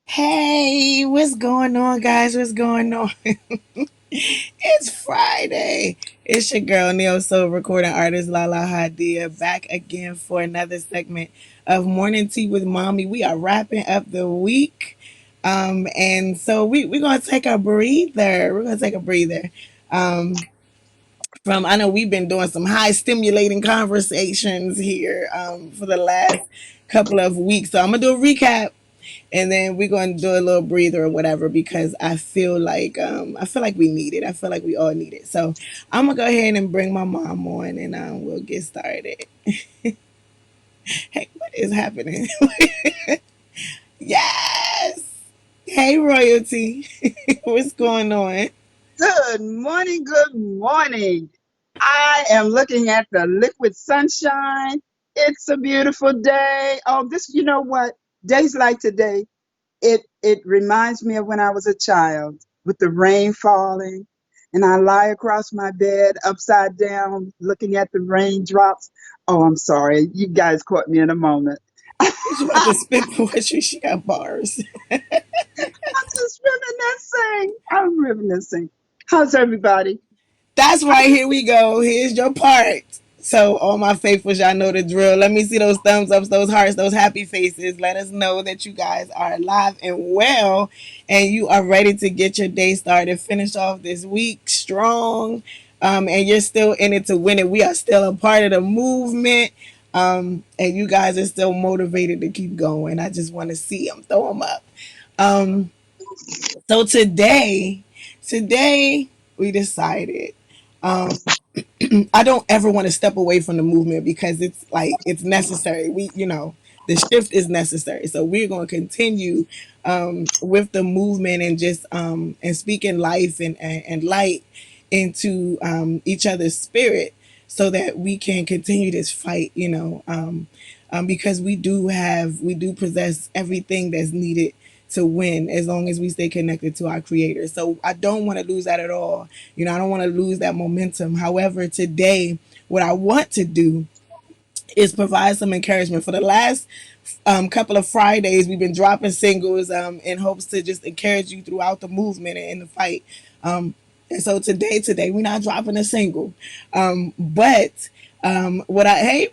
Hey, what's going on, guys? What's going on? It's Friday. It's your girl, Neo Soul recording artist Lahla-Hadiya, back again for another segment of Morning Tea with Mommy. We are wrapping up the week. And so we're going to take a breather. We're going to take a breather. Um, I know we've been doing some high stimulating conversations here for the last couple of weeks. So I'm going to do a recap and then we're going to do a little breather or whatever because I feel like we need it. I feel like we all need it. So I'm gonna go ahead and bring my mom on, and we'll get started. Hey, what is happening? Yes. Hey, royalty. What's going on? Good morning, good morning. I am looking at the liquid sunshine. It's a beautiful day. Oh, you know what? Days like today, it reminds me of when I was a child with the rain falling and I lie across my bed upside down looking at the raindrops. Oh, I'm sorry. You guys caught me in a moment. She's about to spit poetry. She got bars. I'm just reminiscing. I'm reminiscing. How's everybody? That's right. Here we go. Here's your part. So, all my faithfuls, y'all know the drill. Let me see those thumbs ups, those hearts, those happy faces. Let us know that you guys are alive and well, and you are ready to get your day started. Finish off this week strong, and you're still in it to win it. We are still a part of the movement, and you guys are still motivated to keep going. I just want to see them, throw them up. Um, so today we decided. Um, I don't ever want to step away from the movement because it's like it's necessary. The shift is necessary. So we're going to continue with the movement and just and speaking life and light into each other's spirit so that we can continue this fight, because we do possess everything that's needed to win as long as we stay connected to our creator. So I don't want to lose that at all. I don't want to lose that momentum. However, today, what I want to do is provide some encouragement. For the last couple of Fridays, we've been dropping singles in hopes to just encourage you throughout the movement and in the fight. And so today, we're not dropping a single. But what I hey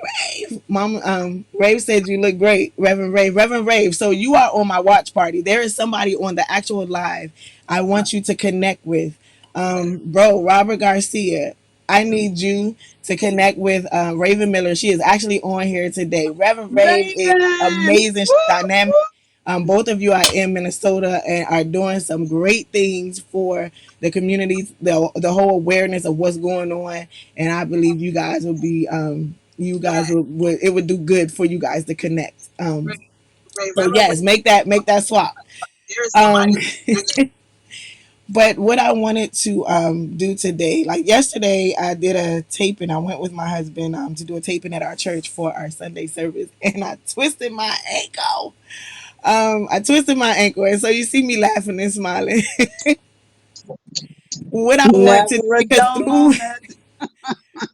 Rave, Mom, Rave said you look great, Reverend Rave. So you are on my watch party. There is somebody on the actual live I want you to connect with. Bro, Robert Garcia. I need you to connect with Raven Miller. She is actually on here today. Reverend Rave is Raven! amazing. She's Woo, dynamic. woo. Both of you are in Minnesota and are doing some great things for the communities, the whole awareness of what's going on. And I believe you guys will be, it would do good for you guys to connect. So Reverend, yes, make that swap. there is Um, somebody. but what I wanted to do today, like yesterday, I did a taping. I went with my husband to do a taping at our church for our Sunday service, and I twisted my ankle. And so you see me laughing and smiling. What I want to, Never a because dull moment.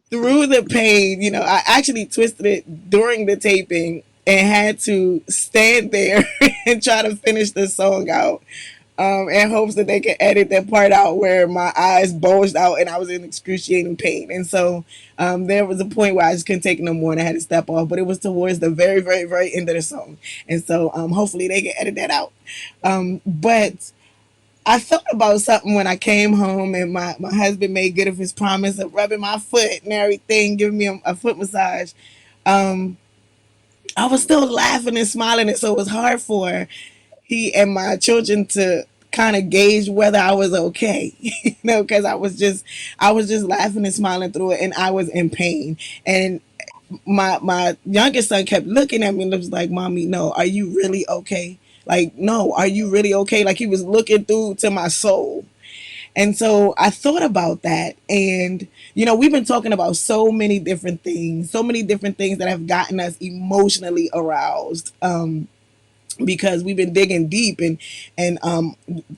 through the pain, I actually twisted it during the taping and had to stand there and try to finish the song out. In hopes that they could edit that part out where my eyes bulged out and I was in excruciating pain. And so there was a point where I just couldn't take no more and I had to step off. But it was towards the very, very, very end of the song. And so hopefully they can edit that out. But I thought about something when I came home and my husband made good of his promise of rubbing my foot and everything, giving me a foot massage. Um, I was still laughing and smiling, and so it was hard for he and my children to kind of gauge whether I was okay, because I was just laughing and smiling through it, and I was in pain. And my youngest son kept looking at me and was like, "Mommy, no, are you really okay? Like, no, are you really okay?" Like he was looking through to my soul. And so I thought about that. And, we've been talking about so many different things that have gotten us emotionally aroused. Because we've been digging deep and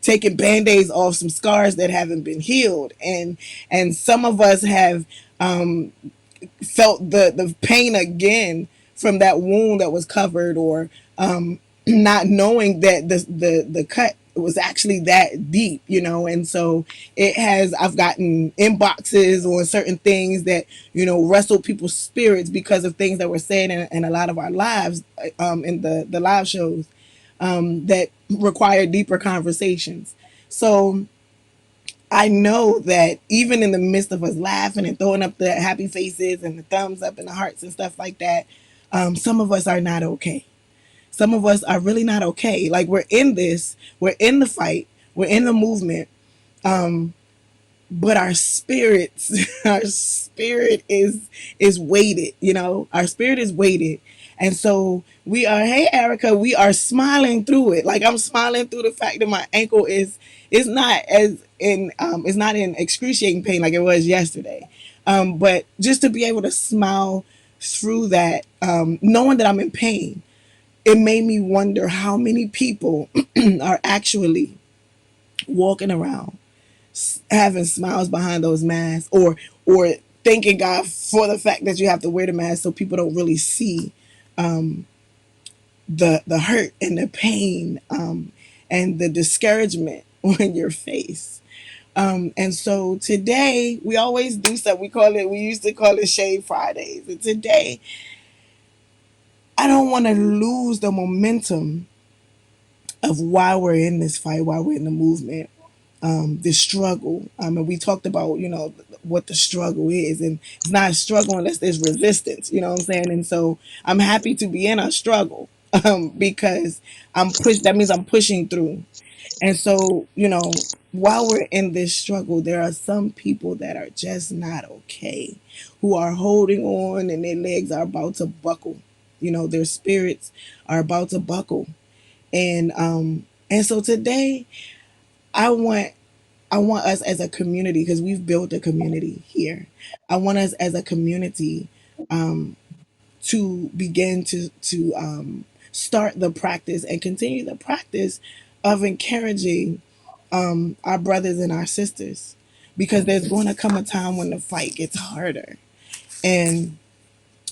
taking band-aids off some scars that haven't been healed, and some of us have felt the pain again from that wound that was covered, or not knowing that the cut was actually that deep, and so I've gotten inboxes on certain things that wrestled people's spirits because of things that were said in a lot of our lives, in the live shows, that require deeper conversations. So I know that even in the midst of us laughing and throwing up the happy faces and the thumbs up and the hearts and stuff like that, some of us are not okay. Some of us are really not okay. Like, we're in this, we're in the fight, we're in the movement, but our spirits, our spirit is weighted. Our spirit is weighted, and so we are. Hey, Erica, we are smiling through it. Like, I'm smiling through the fact that my ankle is not as in it's not in excruciating pain like it was yesterday, but just to be able to smile through that, knowing that I'm in pain, it made me wonder how many people are actually walking around having smiles behind those masks, or thanking God for the fact that you have to wear the mask so people don't really see the hurt and the pain, and the discouragement on your face. And so today we always do stuff. We used to call it Shade Fridays. And today I don't want to lose the momentum of why we're in this fight, why we're in the movement, this struggle. And we talked about, what the struggle is, and it's not a struggle unless there's resistance. You know what I'm saying? And so I'm happy to be in a struggle, because That means I'm pushing through. And so, while we're in this struggle, there are some people that are just not okay, who are holding on, and their legs are about to buckle. Their spirits are about to buckle. And so today I want I want us as a community, because we've built a community here. I want us as a community, to begin to start the practice and continue the practice of encouraging, our brothers and our sisters, because there's going to come a time when the fight gets harder, and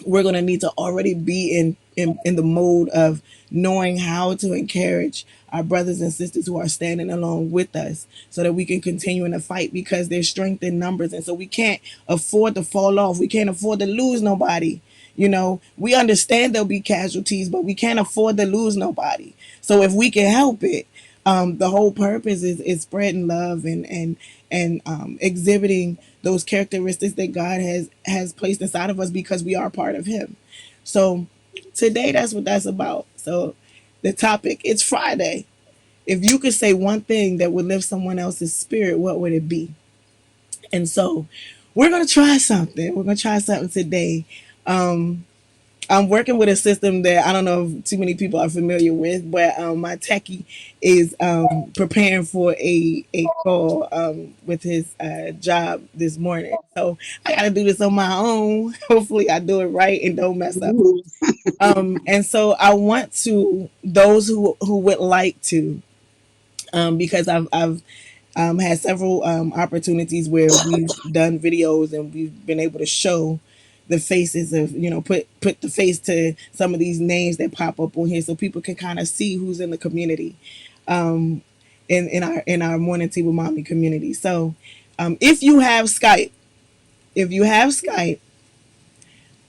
we're going to need to already be in the mode of knowing how to encourage our brothers and sisters who are standing along with us, so that we can continue in the fight, because there's strength in numbers. And so we can't afford to fall off. We can't afford to lose nobody. We understand there'll be casualties, but we can't afford to lose nobody. So if we can help it, the whole purpose is spreading love, and exhibiting those characteristics that God has placed inside of us, because we are part of Him. So today, that's what that's about. So the topic, it's Friday. If you could say one thing that would lift someone else's spirit, what would it be? And so we're gonna try something. We're gonna try something today. I'm working with a system that I don't know if too many people are familiar with, but my techie is preparing for a call, with his job this morning. So I got to do this on my own. Hopefully, I do it right and don't mess up. Ooh. And so I want to those who would like to, because I've had several opportunities where we've done videos and we've been able to show the faces of, put the face to some of these names that pop up on here, so people can kind of see who's in the community, in our morning tea with mommy community. So if you have Skype, if you have Skype,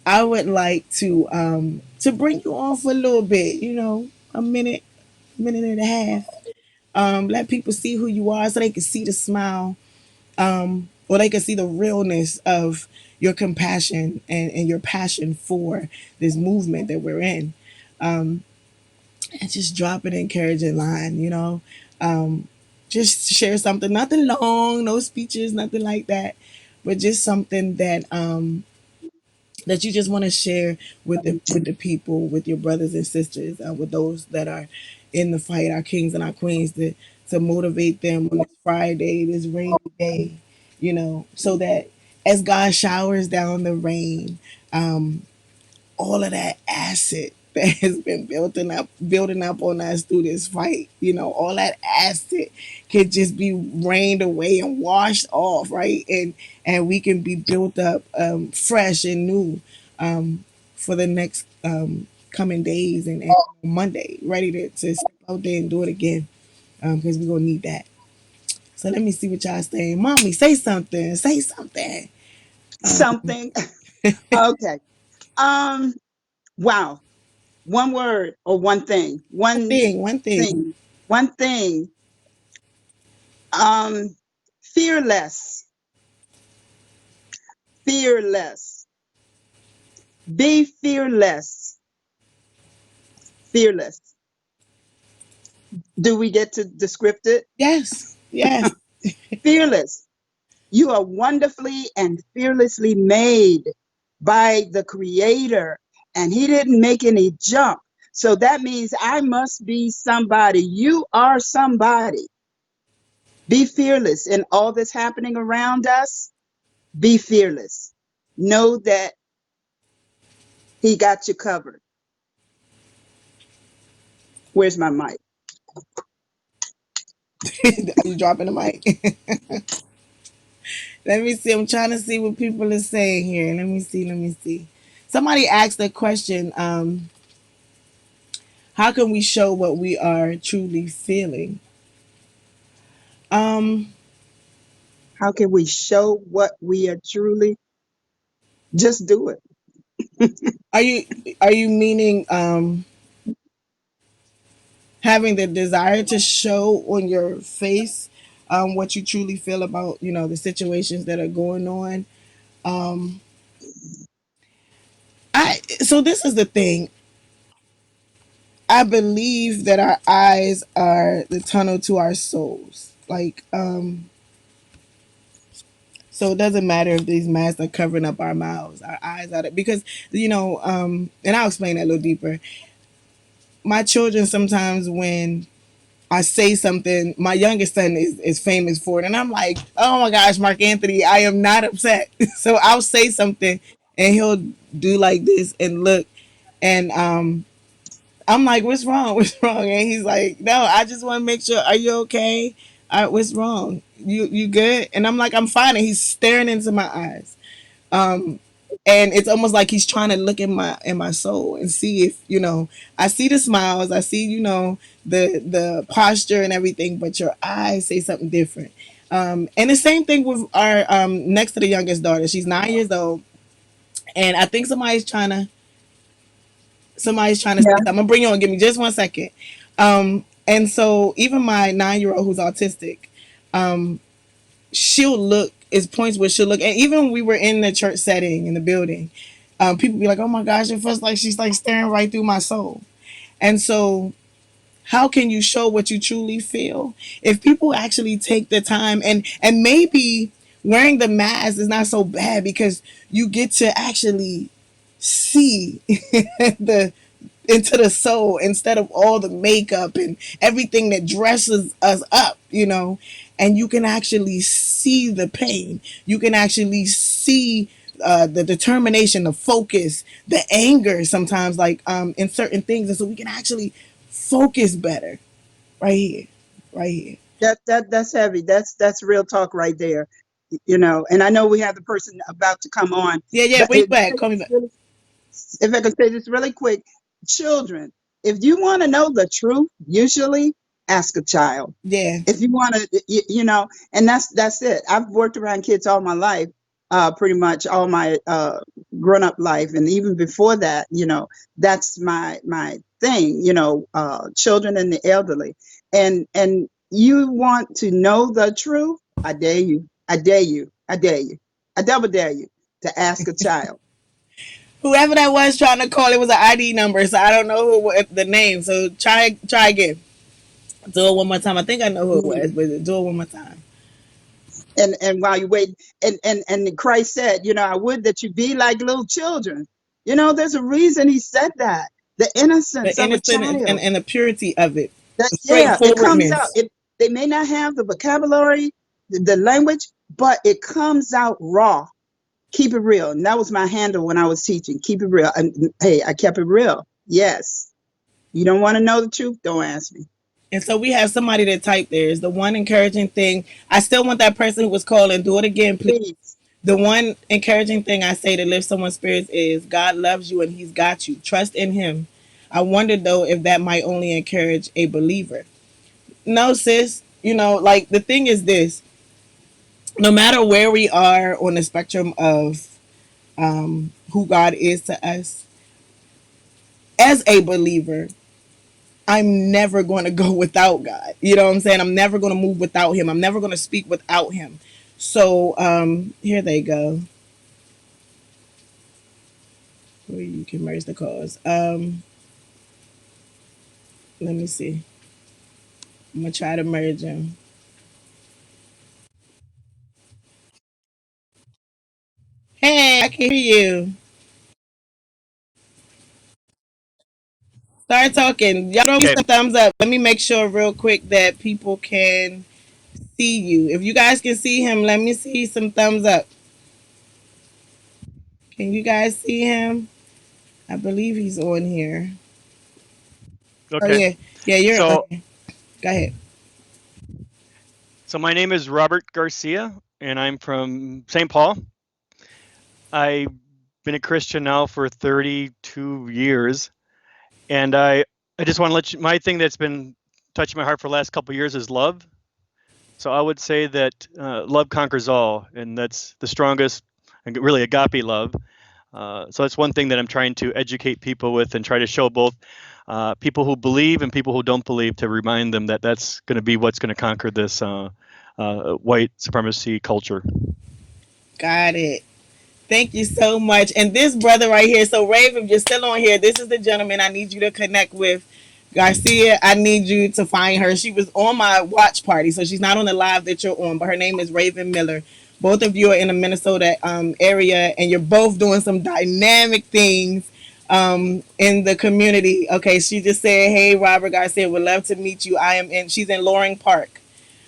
I would like to bring you on for a little bit, a minute and a half. Let people see who you are, so they can see the smile, or they can see the realness of your compassion, and your passion for this movement that we're in. And just drop an encouraging line, just share something, nothing long, no speeches, nothing like that, but just something that you just want to share with the people, with your brothers and sisters, with those that are in the fight, our kings and our queens, to motivate them on this Friday, this rainy day, so that as God showers down the rain, all of that acid that has been building up on us through this fight, all that acid could just be rained away and washed off, right? And we can be built up, fresh and new, for the next coming days and Monday, ready to step out there and do it again. Because we're gonna need that. So let me see what y'all saying. Mommy, say something. Say something. Something. Okay. Um, wow. One word or one thing. One One thing, one thing. thing. One thing. Um, fearless. Fearless. Be fearless. Fearless. Do we get to descript it? Yes, yes. Fearless. You are wonderfully and fearlessly made by the Creator, and He didn't make any junk. So that means I must be somebody. You are somebody. Be fearless in all that's happening around us. Be fearless. Know that He got you covered. Where's my mic? Are you dropping the mic? Let me see. I'm trying to see what people are saying here. Let me see. Let me see. Somebody asked a question. How can we show what we are truly feeling? Um, How can we show what we are truly? Just do it. are you are you meaning having the desire to show on your face what you truly feel about the situations that are going on? Um, I so this is the thing. I believe that our eyes are the tunnel to our souls. So it doesn't matter if these masks are covering up our mouths, our eyes are because and I'll explain that a little deeper. My children sometimes when I say something, my youngest son is famous for it, and I'm like, oh my gosh, Mark Anthony, I am not upset. So I'll say something, and he'll do like this and look, and I'm like, what's wrong? What's wrong? And he's like, no, I just want to make sure. Are you okay? What's wrong? You good? And I'm like, I'm fine. And he's staring into my eyes. Um, and it's almost like he's trying to look in my soul and see if I see the smiles, I see the posture and everything, but your eyes say something different. And the same thing with our next to the youngest daughter. She's 9 years old, and I think somebody's trying to say Yeah. something. I'm gonna bring you on. Give me just 1 second. And so even my 9 year old who's autistic, um, she'll look. Is points where she'll look, and even when we were in the church setting in the building, people be like, "Oh my gosh, it feels like she's like staring right through my soul." And so, how can you show what you truly feel if people actually take the time and maybe wearing the mask is not so bad because you get to actually see the into the soul instead of all the makeup and everything that dresses us up. And you can actually see the pain. You can actually see the determination, the focus, the anger sometimes, like in certain things. And so we can actually focus better right here, right here. That's heavy. That's real talk right there. And I know we have the person about to come on, Yeah, yeah, but bring it back. Call me back. if I can say this really quick, children, if you want to know the truth, usually ask a child. Yeah. If you want to, and that's it. I've worked around kids all my life, pretty much all my grown up life, and even before that, that's my thing. Children and the elderly, and you want to know the truth. I dare you. I dare you. I dare you. I double dare you to ask a child. Whoever that was trying to call, it was an ID number, so I don't know the name. So try again. Do it one more time. I think I know who it was, but do it one more time. And while you wait, and Christ said, I would that you be like little children. There's a reason He said that. The The innocence of a innocent and, child. and the purity of it, That, the yeah, it comes out. straightforwardness. They may not have the vocabulary, the language, but it comes out raw. Keep it real. And that was my handle when I was teaching. Keep it real. And hey, I kept it real. Yes. You don't want to know the truth? Don't ask me. And so we have somebody that typed there is the one encouraging thing. I still want that person who was calling. Do it again, please. Please. The one encouraging thing I say to lift someone's spirits is God loves you and He's got you. Trust in Him. I wonder though if that might only encourage a believer. No, sis. Like the thing is this: no matter where we are on the spectrum of who God is to us, as a believer, I'm never going to go without God. You know what I'm saying? I'm never going to move without Him. I'm never going to speak without Him. So here they go. Where you can merge the calls. Let me see. I'm gonna try to merge them. Hey, I can hear you. Start talking. Y'all throw me Okay. some thumbs up. Let me make sure real quick that people can see you. If you guys can see him, let me see some thumbs up. Can you guys see him? I believe he's on here. Oh Okay. yeah, yeah, you're on So, here. Go ahead. so my name is Robert Garcia, and I'm from St. Paul. I've been a Christian now for 32 years, and I just want to let you. My thing that's been touching my heart for the last couple of years is love. So I would say that love conquers all, and that's the strongest, and really agape love. So that's one thing that I'm trying to educate people with, and try to show both people who believe and people who don't believe, to remind them that that's going to be what's going to conquer this white supremacy culture. Got it. Thank you so much. And this brother right here, so Rave, if you're still on here, this is the gentleman I need you to connect with. Garcia, I need you to find her. She was on my watch party, so she's not on the live that you're on, but her name is Raven Miller. Both of you are in the Minnesota area, and you're both doing some dynamic things in the community. Okay, she just said, "Hey, Robert Garcia, would love to meet you. I am in." She's in Loring Park.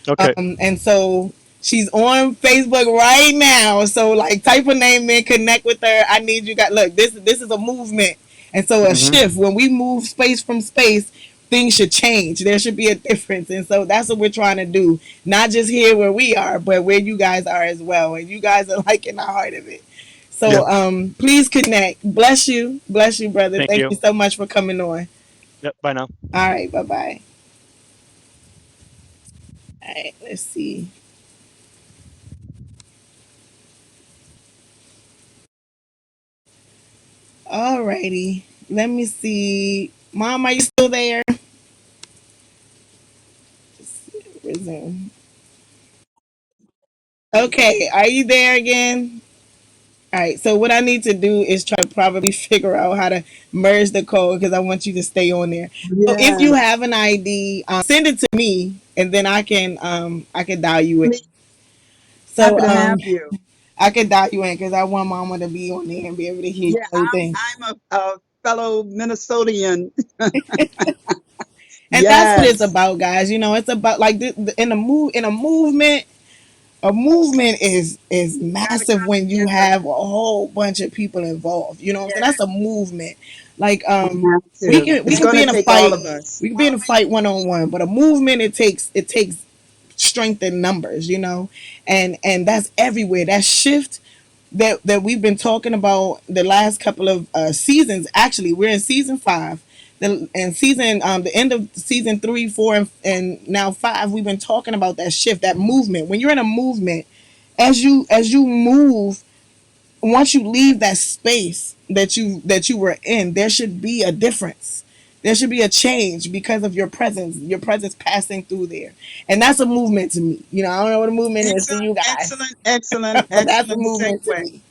Okay. And so she's on Facebook right now. So like type her name in, connect with her. I need you guys. Look, this is a movement. And so a Hmm. shift, when we move space from space, things should change. There should be a difference. And so that's what we're trying to do. Not just here where we are, but where you guys are as well. And you guys are like in the heart of it. Yep. So please connect. Bless you. Bless you, brother. Thank Thank you. you so much for coming on. Yep. Bye now. All right, bye bye. All right, let's see. Alrighty. Let me see. Mom, are you still there? Resume. Okay, are you there again? All right. So what I need to do is try to probably figure out how to merge the code because I want you to stay on there. So if you Yes. have an ID, send it to me, and then I can dial you in. Me, So happy to have you. I can dial you in because I want Mama to be on there and be able to hear Yeah, the whole thing. I'm a fellow Minnesotian. And that's what it's Yes. about, guys. It's about like in a movement. A movement is Gotta massive come when you together. have a whole bunch of people involved. You know what I'm saying? That's Yeah, a movement. Like we have we to. can we It's can be gonna in a take fight. all of us. We can be in a fight one on one, but a movement it takes strength in numbers, and that's everywhere. That shift that we've been talking about the last couple of seasons. Actually, we're in season 5. And the end of season 3, 4, and now 5, we've been talking about that shift, that movement. When you're in a movement, as you move, once you leave that space that you were in, there should be a difference. There should be a change because of your presence passing through there. And that's a movement to me. I don't know what a movement is to Excellent, you guys, excellent, excellent, but that's a excellent movement to segue. me.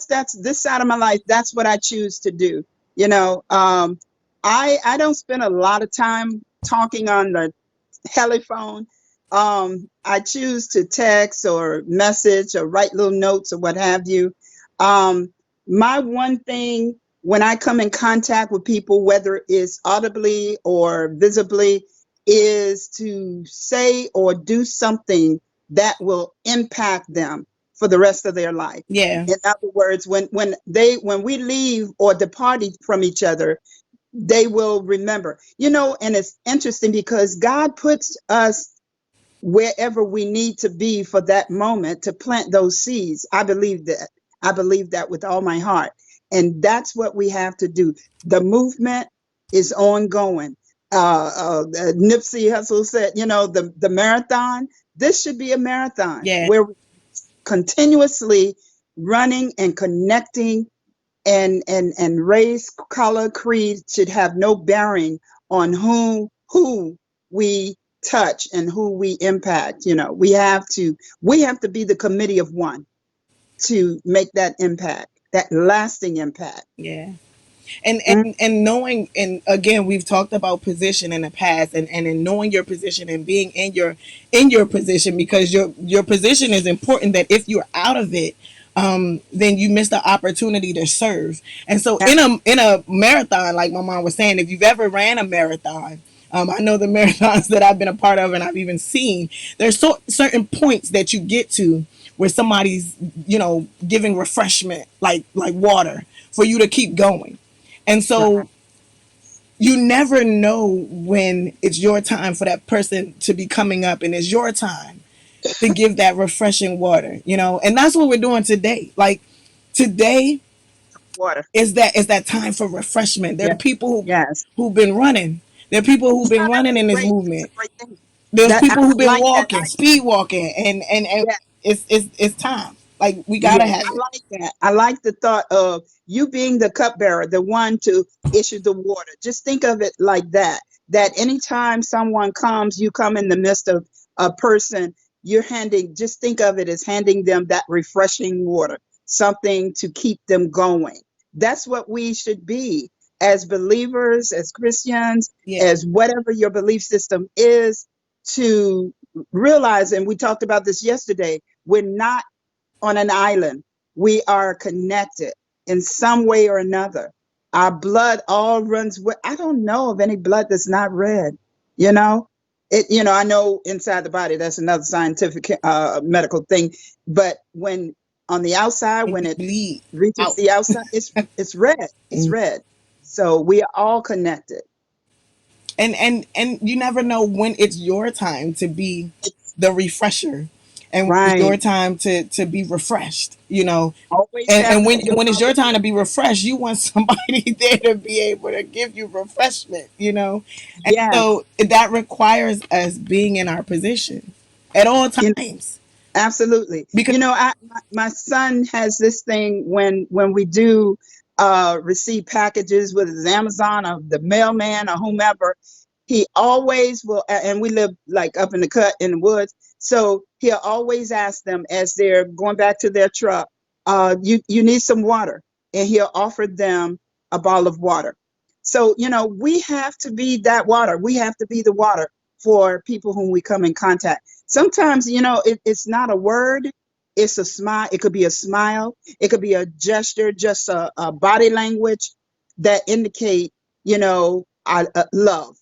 That's this side of my life. That's what I choose to do. You know, um, I don't spend a lot of time talking on the telephone. I choose to text or message or write little notes or what have you. Um, my one thing when I come in contact with people, whether it's audibly or visibly, is to say or do something that will impact them for the rest of their life. Yeah. In other words, when we leave or depart from each other, they will remember. And it's interesting because God puts us wherever we need to be for that moment to plant those seeds. I believe that. I believe that with all my heart. And that's what we have to do. The movement is ongoing. Nipsey Hussle said, the marathon, this should be a marathon Yeah. where we're continuously running and connecting, and race, color, creed should have no bearing on who we touch and who we impact. We have to be the committee of one to make that impact, that lasting impact. Yeah. and Mm, and knowing, and again, we've talked about position in the past, and in knowing your position and being in your position, because your position is important, that if you're out of it, then you miss the opportunity to serve. And so ab- in a marathon, like my mom was saying, if you've ever ran a marathon, I know the marathons that I've been a part of and I've even seen, there's certain points that you get to where somebody's, giving refreshment, like water, for you to keep going. And right. so you never know when it's your time for that person to be coming up, and it's your time to give that refreshing water. And that's what we're doing today. Like, today Water. is that time for refreshment. There Yeah. are people Yes. who've been running. There are people who've Yeah, been that's running in this a movement. great thing. There's That I people who've been like that walking, idea. speed walking, and Yeah. it's time. Like, we gotta Yes, have I it. like that. I like the thought of you being the cupbearer, the one to issue the water. Just think of it like that. That anytime someone comes, you come in the midst of a person, just think of it as handing them that refreshing water, something to keep them going. That's what we should be as believers, as Christians, Yeah. as whatever your belief system is, to realize, and we talked about this yesterday, we're not on an island. We are connected in some way or another. Our blood all runs with, I don't know of any blood that's not red, you know? I know inside the body, that's another scientific medical thing. But when on the outside, And when we it bleed reaches out. the outside, it's red. It's red. So we are all connected. And you never know when it's your time to be the refresher, and when it's your Right. time to be refreshed. Always And have when your when it's your volunteer. time to be refreshed, you want somebody there to be able to give you refreshment. And Yes. so that requires us being in our position at all times, Absolutely. because My son has this thing when we do receive packages with his Amazon or the mailman or whomever, he always will, and we live like up in the cut in the woods, so he'll always ask them as they're going back to their truck, you need some water, and he'll offer them a bottle of water. So we have to be that water. We have to be the water for people whom we come in contact. Sometimes it's not a word, it's a smile. It could be a smile, it could be a gesture, just a body language that indicate love.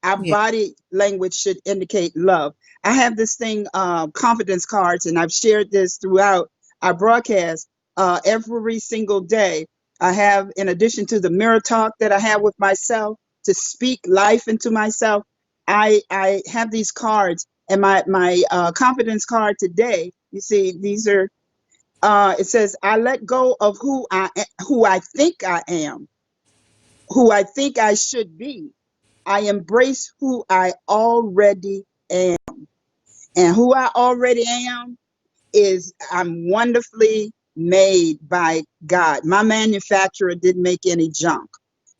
Our yeah. body language should indicate love. I have this thing, confidence cards, and I've shared this throughout our broadcast. Every single day I have, in addition to the mirror talk that I have with myself to speak life into myself, I have these cards, and my confidence card today, you see, these are it says, I let go of who I think I am, who I think I should be. I embrace who I already am. And who I already am is I'm wonderfully made by God. My manufacturer didn't make any junk.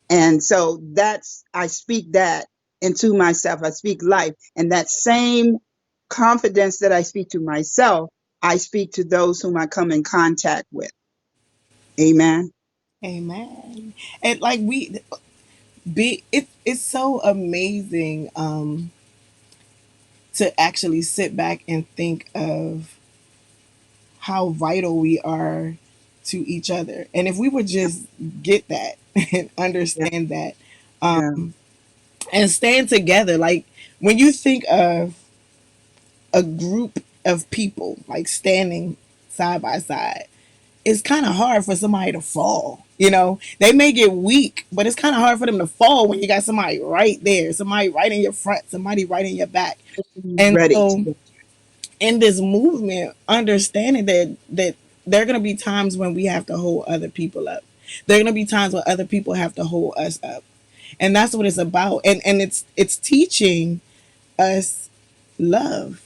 And so I speak that into myself. I speak life. And that same confidence that I speak to myself, I speak to those whom I come in contact with. Amen. Amen. And like, it's so amazing, to actually sit back and think of how vital we are to each other. And if we would just get that and Yeah. understand that, Yeah. and stand together, like, when you think of a group of people like standing side by side, it's kind of hard for somebody to fall. They may get weak, but it's kind of hard for them to fall when you got somebody right there, somebody right in your front, somebody right in your back. And Ready. so, in this movement, understanding that there are going to be times when we have to hold other people up. There are going to be times where other people have to hold us up. And that's what it's about. And it's teaching us love.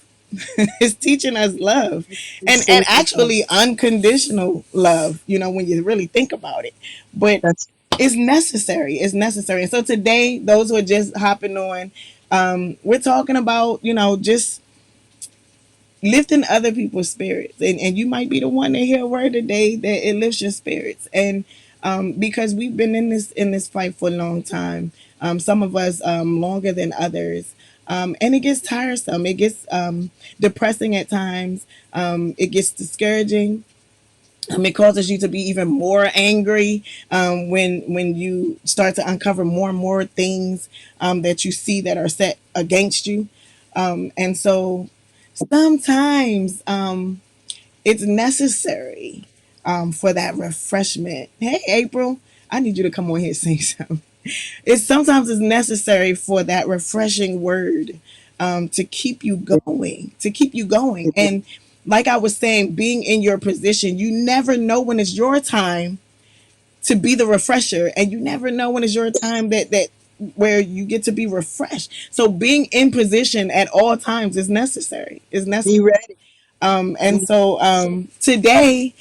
It's teaching us love. And Absolutely. actually unconditional love, when you really think about it. But That's it's necessary. It's necessary. And so today, those who are just hopping on, we're talking about, just lifting other people's spirits. And you might be the one to hear a word today that it lifts your spirits. And because we've been in this fight for a long time, some of us longer than others. And it gets tiresome. It gets depressing at times. It gets discouraging. It causes you to be even more angry when you start to uncover more and more things that you see that are set against you. And so sometimes it's necessary for that refreshment. Hey, April, I need you to come on here and say something. It's necessary for that refreshing word to keep you going, And like I was saying, being in your position, you never know when it's your time to be the refresher, and you never know when it's your time that where you get to be refreshed. So being in position at all times is necessary. Is necessary. be ready. And Be so today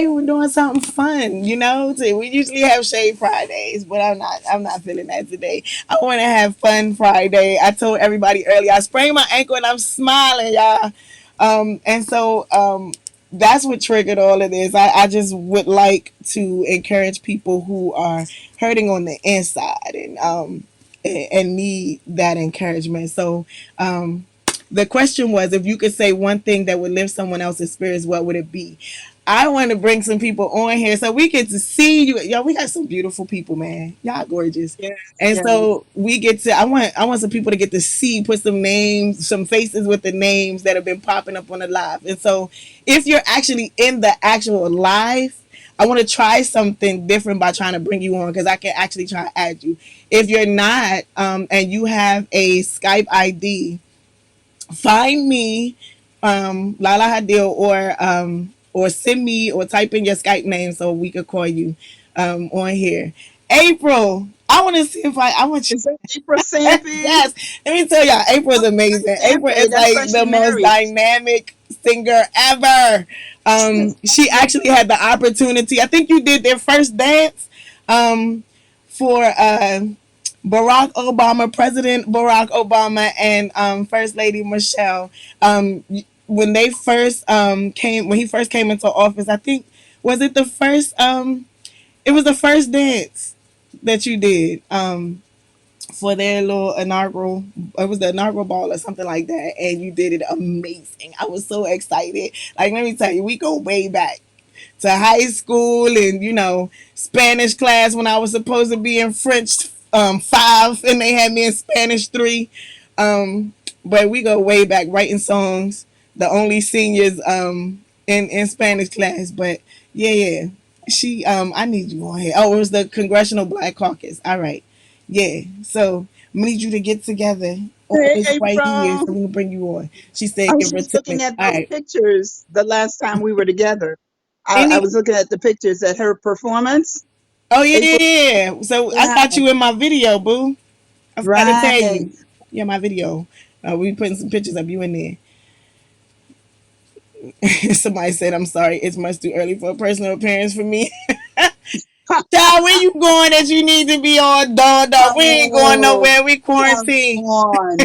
we're doing something fun. We usually have Shade Fridays, but I'm not feeling that today. I want to have fun Friday. I told everybody earlier I sprained my ankle and I'm smiling, y'all. And so that's what triggered all of this. I just would like to encourage people who are hurting on the inside and need that encouragement. So the question was, if you could say one thing that would lift someone else's spirits, what would it be? I want to bring some people on here so we get to see you. Y'all, we got some beautiful people, man. Y'all gorgeous. yes, And yes. so we get to I want some people to get to see, put some names, some faces with the names that have been popping up on the live. And so if you're actually in the actual live, I want to try something different by trying to bring you on because I can actually try to add you. If you're not, and you have a Skype ID, find me, Lahla-Hadiya, or send me or type in your Skype name so we could call you on here. April, I want to see if I want you. Is that April Sampy? Yes, let me tell y'all, April is amazing. April Sampy, is that's like why the she most married. dynamic singer ever. She actually had the opportunity. I think you did their first dance for President Barack Obama, and First Lady Michelle. When they first when he first came into office, I think was it the first it was the first dance that you did for their little inaugural. It was the inaugural ball or something like that, and you did it amazing. I was so excited. Like, let me tell you, we go way back to high school and Spanish class when I was supposed to be in French 5 and they had me in Spanish 3. But we go way back writing songs. The only seniors in Spanish class. But yeah. She I need you on here. Oh, it was the Congressional Black Caucus. All right. Yeah. So I need you to get together on Hey, this right here April. so we can bring you on. She said I was give her just 10 looking minutes. at All those right. pictures the last time we were together. I Any was looking at the pictures at her performance. Oh yeah, yeah, April, yeah. So I yeah, got you in my video, boo. I forgot to tell right. you. Yeah, my video. We putting some pictures of you in there. Somebody said, "I'm sorry, it's much too early for a personal appearance for me." Child, where you going that you need to be all dolled up? We ain't going Oh, nowhere. We come quarantine. on.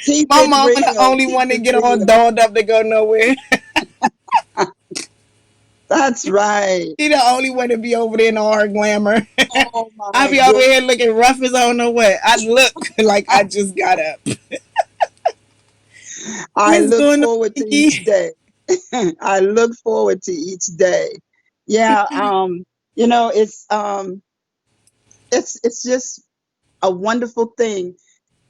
Keep My it mama the real. only Keep one to it get all real. dolled up to go nowhere. That's right. She the only one to be over there in all her glamour. Oh I my be over goodness. here looking rough as I don't know what. I look like I just got up. I What's look going on, forward to each Nikki? day. I look forward to each day. Yeah, it's just a wonderful thing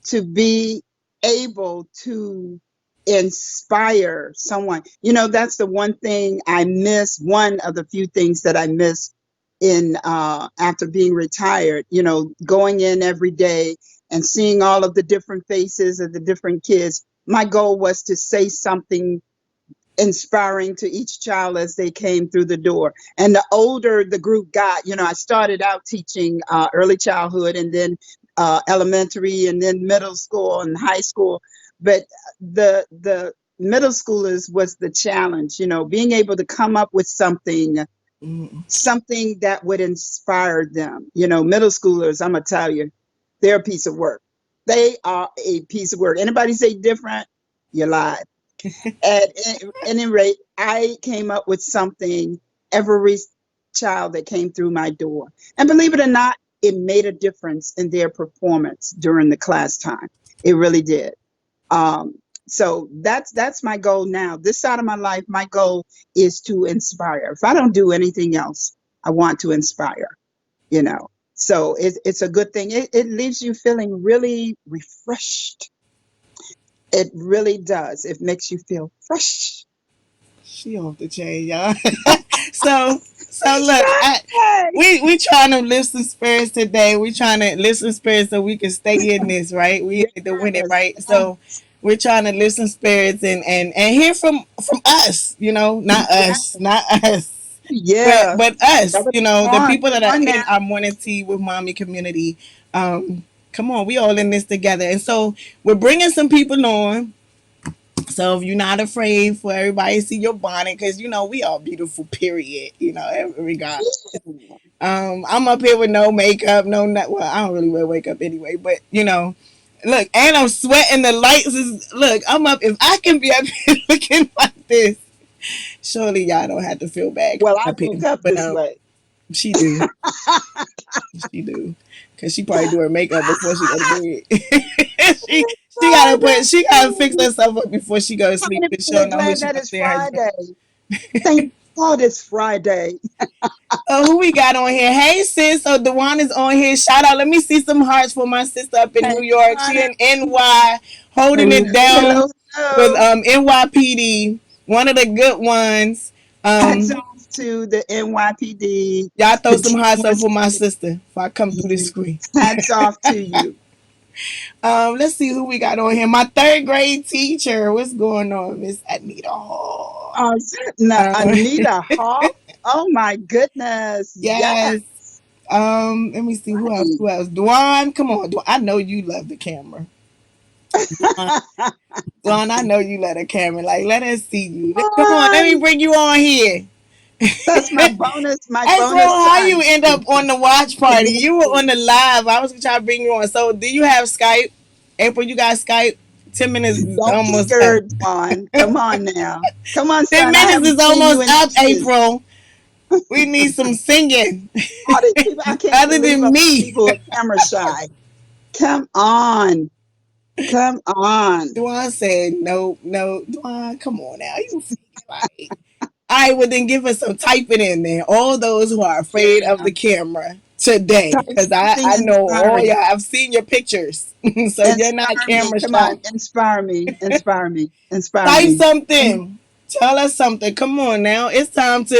to be able to inspire someone. That's the one thing I miss, one of the few things that I miss in after being retired, going in every day and seeing all of the different faces of the different kids. My goal was to say something inspiring to each child as they came through the door. And the older the group got, I started out teaching early childhood and then elementary and then middle school and high school. But the middle schoolers was the challenge, being able to come up with Mm. something that would inspire them. Middle schoolers, I'm gonna tell you, they're a piece of work. They are a piece of work. Anybody say different, you lied. At any rate, I came up with something every child that came through my door. And believe it or not, it made a difference in their performance during the class time. It really did. Um, so that's my goal now. This side of my life, my goal is to inspire. If I don't do anything else, I want to inspire, you know. So it's a good thing. It leaves you feeling really refreshed. It really does. It makes you feel fresh. She off the chain, y'all. So It's look, Friday. we trying to lift some spirits today. We trying to lift some spirits so we can stay in this, right? We need to win it, Yes. right? So we're trying to lift some spirits and hear from us, not Yeah. us, not us, but Yeah. but us, Come the on. people Come that are on now. in our morning tea with mommy community. Come on, we all in this together, and so we're bringing some people on. So if you're not afraid for everybody to see your bonnet, because we all beautiful, period. Regardless. I'm up here with no makeup, well, I don't really wear makeup anyway, but look, and I'm sweating. The lights is look. I'm up. If I can be up here looking like this, surely y'all don't have to feel bad Well, I up here. woke up But this way. she do, she do, because she probably do her makeup before she go to bed. she she gotta fix Friday. herself up before she go to How sleep, many because she people are don't know who glad she that gonna it's see in her dream. Friday? Thank God it's Friday. Oh, who we got on here? Hey, sis. So Dewan is on here. Shout out. Let me see some hearts for my sister up in Hey, New York. She honey. in NY, holding Hello, it down hello, with hello. NYPD. One of the good ones. Hats Um, off to the NYPD, y'all throw the some hearts up TMS. for my sister if I come through this screen. Hats off to you. Let's see who we got on here. My third grade teacher. What's going on, Miss Anita Hall? Uh, Anita Hall. Oh my goodness. Yes. yes. Let me see who else. Right. Who else? Dwan, come on. Dwan, I know you love the camera. Dwan, Dwan, I know you love the camera. Like, let us see you. Come on, let me Hi. bring you on here. That's my April, bonus how you son. end up on the watch It party? is You were on the live. I was gonna try to bring you on. So, do you have Skype? April, you got Skype? 10 minutes is Don't be almost up. scared, Juan. Come on now. Come on, Ten son. I minutes haven't is seen you almost in up, ages. April. We need some singing. All these people, I can't Other believe than all these me. people are camera shy. Come on. Come on. Dwan said, no, no. Dwan, come on now. You like, I would then give us some typing in there. All those who are afraid of Yeah. the camera today, Type because something I know all inspiring. y'all. I've seen your pictures, so you're not Inspire me. camera Come on. shy. Inspire me. Inspire me. Inspire Type me. something. Tell us something. Come on now. It's time to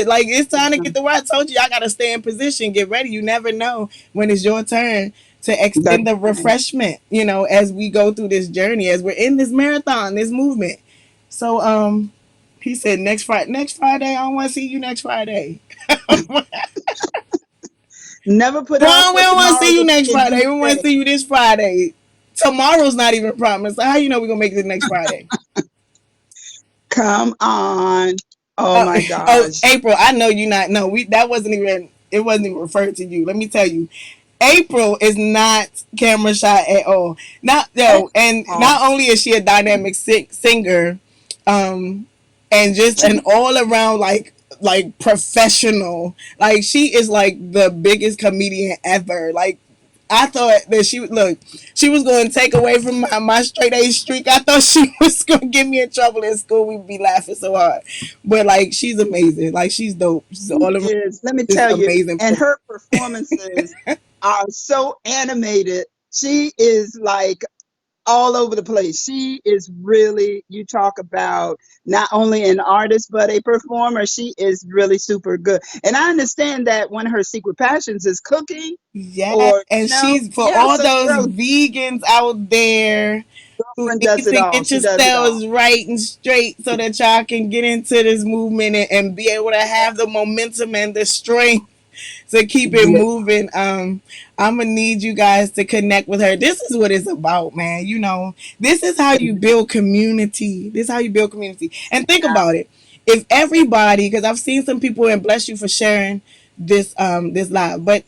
get the word. I told you I gotta stay in position. Get ready. You never know when it's your turn to That's extend the right. refreshment, as we go through this journey, as we're in this marathon, this movement. So he said next Friday, I don't want to see you next Day. Never put off Well, we for don't want to tomorrow see you what you next can do Friday. We want to today. see you this Friday. Tomorrow's not even promised. So how you know we're gonna make it next Friday? Come on. Oh Oh, my oh, gosh. April, I know you not. No, we that wasn't even. It wasn't even referred to you. Let me tell you, April is not camera shy at all. Not At yo, and all. not only is she a dynamic singer, um, and just an all around like professional. Like she is like the biggest comedian ever. Like I thought that she was going to take away from my straight A streak. I thought she was going to get me in trouble in school. We'd be laughing so hard. But like, she's amazing. Like, she's dope. She's She all around is. Let me this tell you. amazing And person. her performances are so animated. She is like all over the place. She is really, you talk about not only an artist, but a performer. She is really super good. And I understand that one of her secret passions is cooking Yeah, or, and she's for yeah, all so those girl, vegans out there. who Girlfriend need does it to all. get She does it all. yourselves right and straight so that y'all can get into this movement and be able to have the momentum and the strength to keep it Yeah. moving. I'm gonna need you guys to connect with her. This is what it's about, man. This is how you build community. This is how you build community. And think about it. If everybody, because I've seen some people, and bless you for sharing this live, but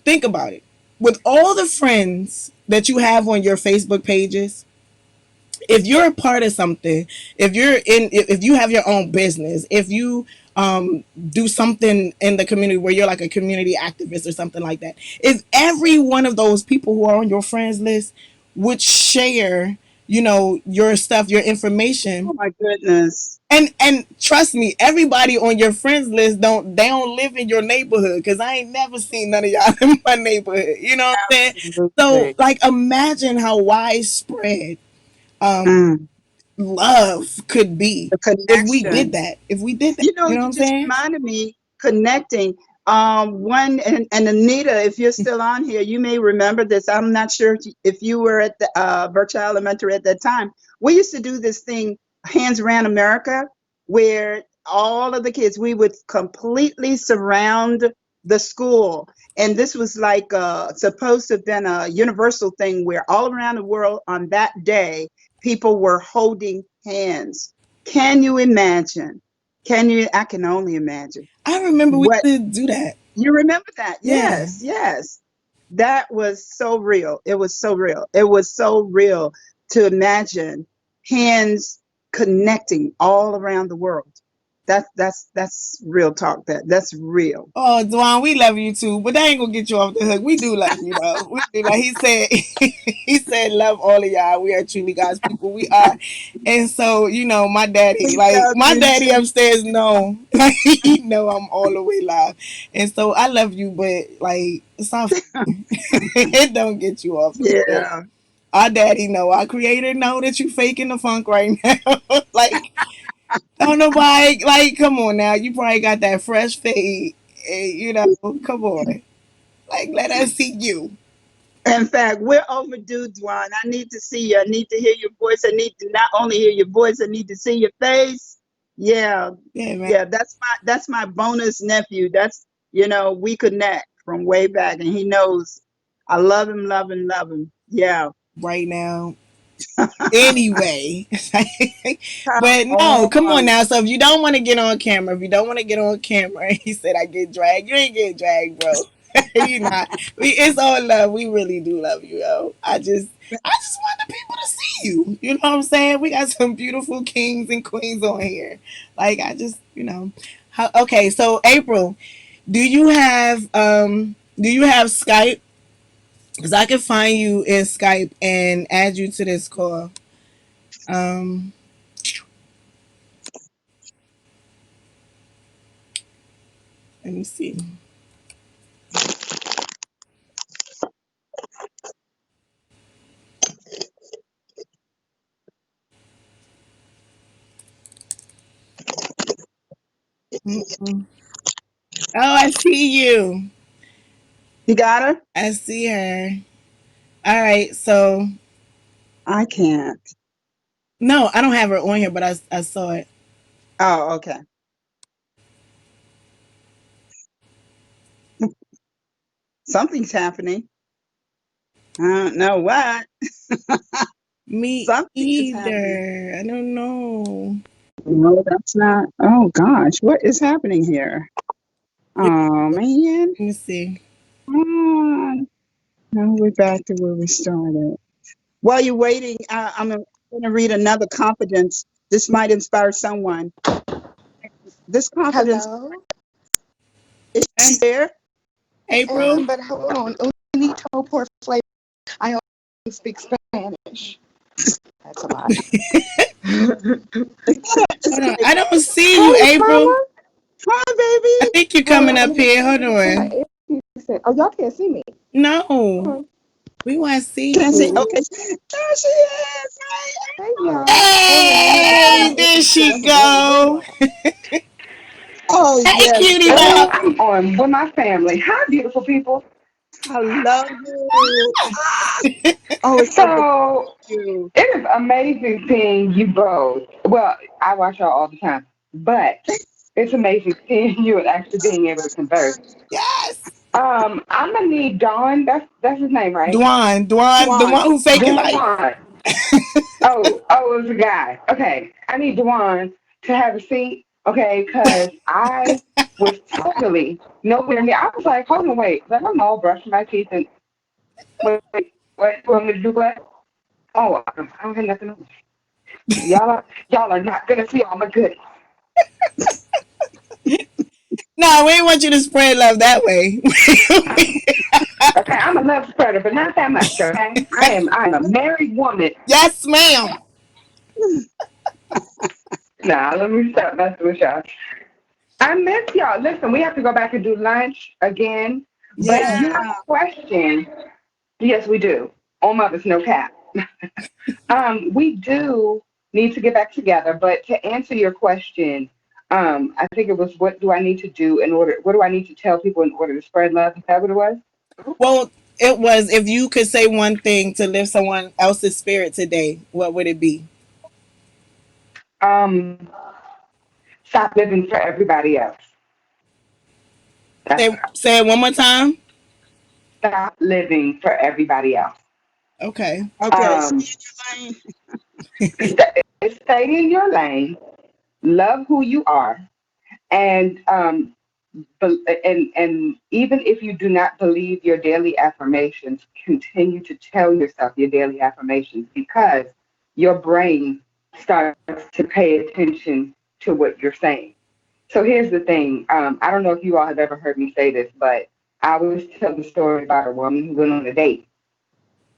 think about it. With all the friends that you have on your Facebook pages, if you're a part of something, if you have your own business, if you do something in the community where you're like a community activist or something like that, if every one of those people who are on your friends list would share, your stuff, your information, Oh my goodness. and trust me, everybody on your friends list don't live in your neighborhood, because I ain't never seen none of y'all in my neighborhood. You know what I'm saying? So Absolutely. like, imagine how widespread um Mm. love could be The if we did connection. that. If we did that, You know, you know what you I'm just saying? reminded me connecting. One and Anita, if you're still on here, you may remember this. I'm not sure if you were at the Virtual Elementary at that time. We used to do this thing, Hands Around America, where all of the kids, we would completely surround the school. And this was like supposed to have been a universal thing where all around the world on that day, people were holding hands. Can you imagine? Can you? I can only imagine. I remember we What used to do that. you remember that? Yeah. Yes, yes. That was so real. It was so real. It was so real to imagine hands connecting all around the world. That's real talk. That's real. Oh, Dwan, we love you too, but that ain't gonna get you off the hook. We do love you though. We do. Like he said, he said, love all of y'all. We are truly God's people. We are. And so, my daddy, We like love my you daddy too. upstairs know, like he know I'm all the way live. And so I love you, but like it's not it don't get you off the hook. Yeah. Our daddy know, our creator know that you faking the funk right now. Like, don't nobody, like, come on now. You probably got that fresh fade. Come on. Like, let us see you. In fact, we're overdue, Dwan. I need to see you. I need to hear your voice. I need to not only hear your voice, I need to see your face. Yeah, Yeah, man. yeah. That's my bonus nephew. We connect from way back, and he knows I love him, love him, love him. Yeah. Right now. Anyway. Come But no, come on on. now. So if you don't want to get on camera, if you don't want to get on camera, he said I get dragged. You ain't getting dragged, bro. You not. It's all love. We really do love you, yo. I just want the people to see you. You know what I'm saying? We got some beautiful kings and queens on here. Like, okay, so April, do you have Skype? Because I can find you in Skype and add you to this call. Um, Let me see. Mm-mm. Oh, I see you. You got her? I see her. All right. So I can't. no, I don't have her on here, but I saw it. Oh, okay. Something's happening. I don't know what. Me Something is happening. either. I don't know. No, that's not. Oh gosh, what is happening here? Let Oh man. me see. Come on. Now we're back to where we started. While you're waiting, I'm going to read another confidence. This might inspire someone. This confidence Hello? is Hey, there. April. But hold on. Unito por flavor. I only speak Spanish. That's a lie. Is Hold that on. I don't see you, Hey, April. Mama. I hi, think you're Hold coming on. up Let me here. Hold turn my on. earpiece. Oh, y'all can't see me. No, Hold on. we want to see baby? Can I see? you. Okay. There she is. Hi. Hey, y'all. Hold on. Let me turn my Hey, there earpiece so she y'all can really hear go. y'all. Oh, Hey, yes. cutie Hold pie. on. I'm on with my family. Hi, beautiful people. I love you. Ah, oh, it's so good to So see you. it is amazing seeing you both. Well, I watch y'all all the time, but it's amazing seeing you and actually being able to converse. Yes. I'm gonna need Dawn. That's his name, right? Dwan, the Juan. one who fake it like. Dewan. Oh, it was a guy. Okay, I need Dewan to have a seat. Okay, because I was totally nowhere near. I was like, hold on, wait. Let me all brush my teeth and wait. You want me to do what? Oh, I don't have nothing on. Y'all are not gonna see all my goodies. No, we ain't want you to spread love that way. Okay, I'm a love spreader, but not that much. Okay, I'm a married woman. Yes, ma'am. Nah, let me stop messing with y'all. I miss y'all. Listen, we have to go back and do lunch again. But Yeah. your question, yes, we do. On Mother's No Cap. We do need to get back together. But to answer your question, I think it was what do I need to do in order? What do I need to tell people in order to spread love? Is that what it was? Well, it was if you could say one thing to lift someone else's spirit today, what would it be? Um, stop living for everybody else. That's Say it one more time. stop living for everybody else. Okay. Okay. Stay Um, in your lane. stay in your lane. Love who you are, and and even if you do not believe your daily affirmations, continue to tell yourself your daily affirmations because your brain starts to pay attention to what you're saying. So here's the thing. I don't know if you all have ever heard me say this, but I always tell the story about a woman who went on a date.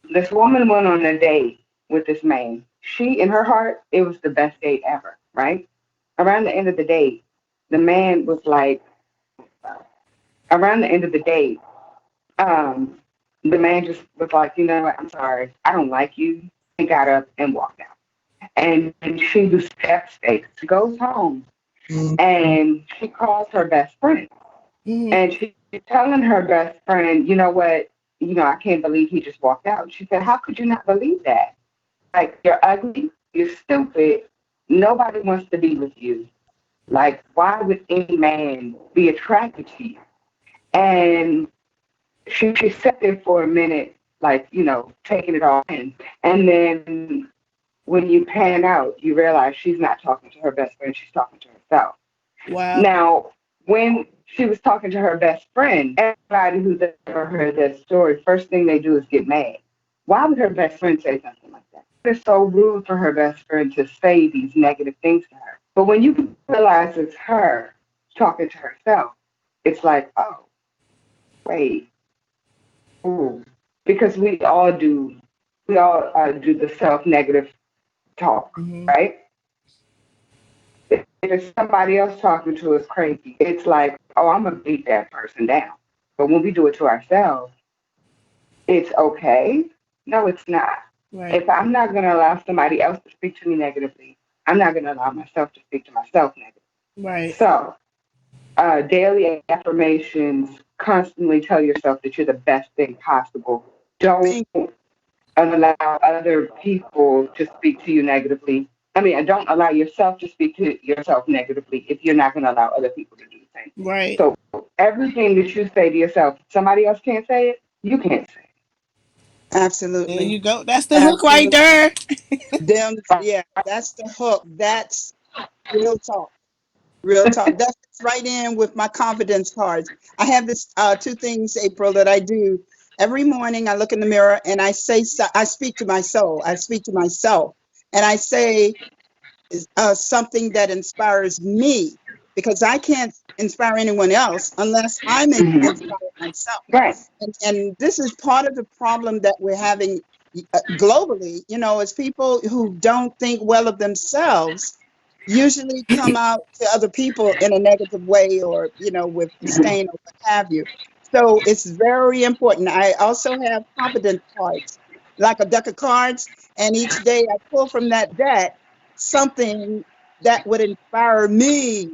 This woman went on a date with this man. She, in her heart, it was the best date ever, right? Around the end of the date, the man was like, around the end of the date, um, the man just was like, you know what, I'm sorry, I don't like you. He got up and walked out. And she was devastated. She goes home and she calls her best friend. Hmm. And she's telling her best friend, you know what, I can't believe he just walked out. She said, how could you not believe that? Like, you're ugly, you're stupid, nobody wants to be with you. Like, why would any man be attracted to you? And she sat there for a minute, like, taking it all in. And then when you pan out, you realize she's not talking to her best friend, she's talking to herself. Wow. Now, when she was talking to her best friend, everybody who's ever heard that story, first thing they do is get mad. Why would her best friend say something like that? It's so rude for her best friend to say these negative things to her. But when you realize it's her talking to herself, it's like, oh, wait, ooh. Because we all do the self-negative talk, Hmm. right? If it's somebody else talking to us crazy, it's like, oh, I'm gonna beat that person down. But when we do it to ourselves, it's okay. No, it's not. Right. If I'm not gonna allow somebody else to speak to me negatively, I'm not gonna allow myself to speak to myself negatively. Right. So, daily affirmations, constantly tell yourself that you're the best thing possible. Don't Thank allow other people to speak to you negatively. I mean, don't allow yourself to speak to yourself negatively if you're not going to allow other people to do the same thing. Right. So everything that you say to yourself, somebody else can't say it, you can't say There Absolutely. you go. That's the hook right Absolutely. there. Them, it. yeah, that's the hook. That's real talk. Real talk. That's right in with my confidence cards. I have this two things, April, that I do every morning. I look in the mirror and I say, I speak to my soul. I speak to myself, and I say something that inspires me, because I can't inspire anyone else unless I'm Hmm. inspired myself. Right. And this is part of the problem that we're having globally, is people who don't think well of themselves usually come out to other people in a negative way, or with Hmm. disdain or what have you. So it's very important. I also have confidence cards, like a deck of cards, and each day I pull from that deck something that would inspire me.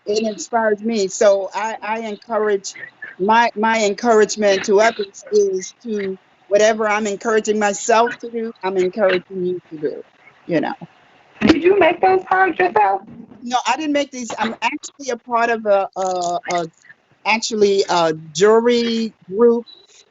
It inspires me. So I encourage my encouragement to others is to whatever I'm encouraging myself to do, I'm encouraging you to do. You know. Did you make those cards yourself? No, I didn't make these. I'm actually a part of a actually a jewelry group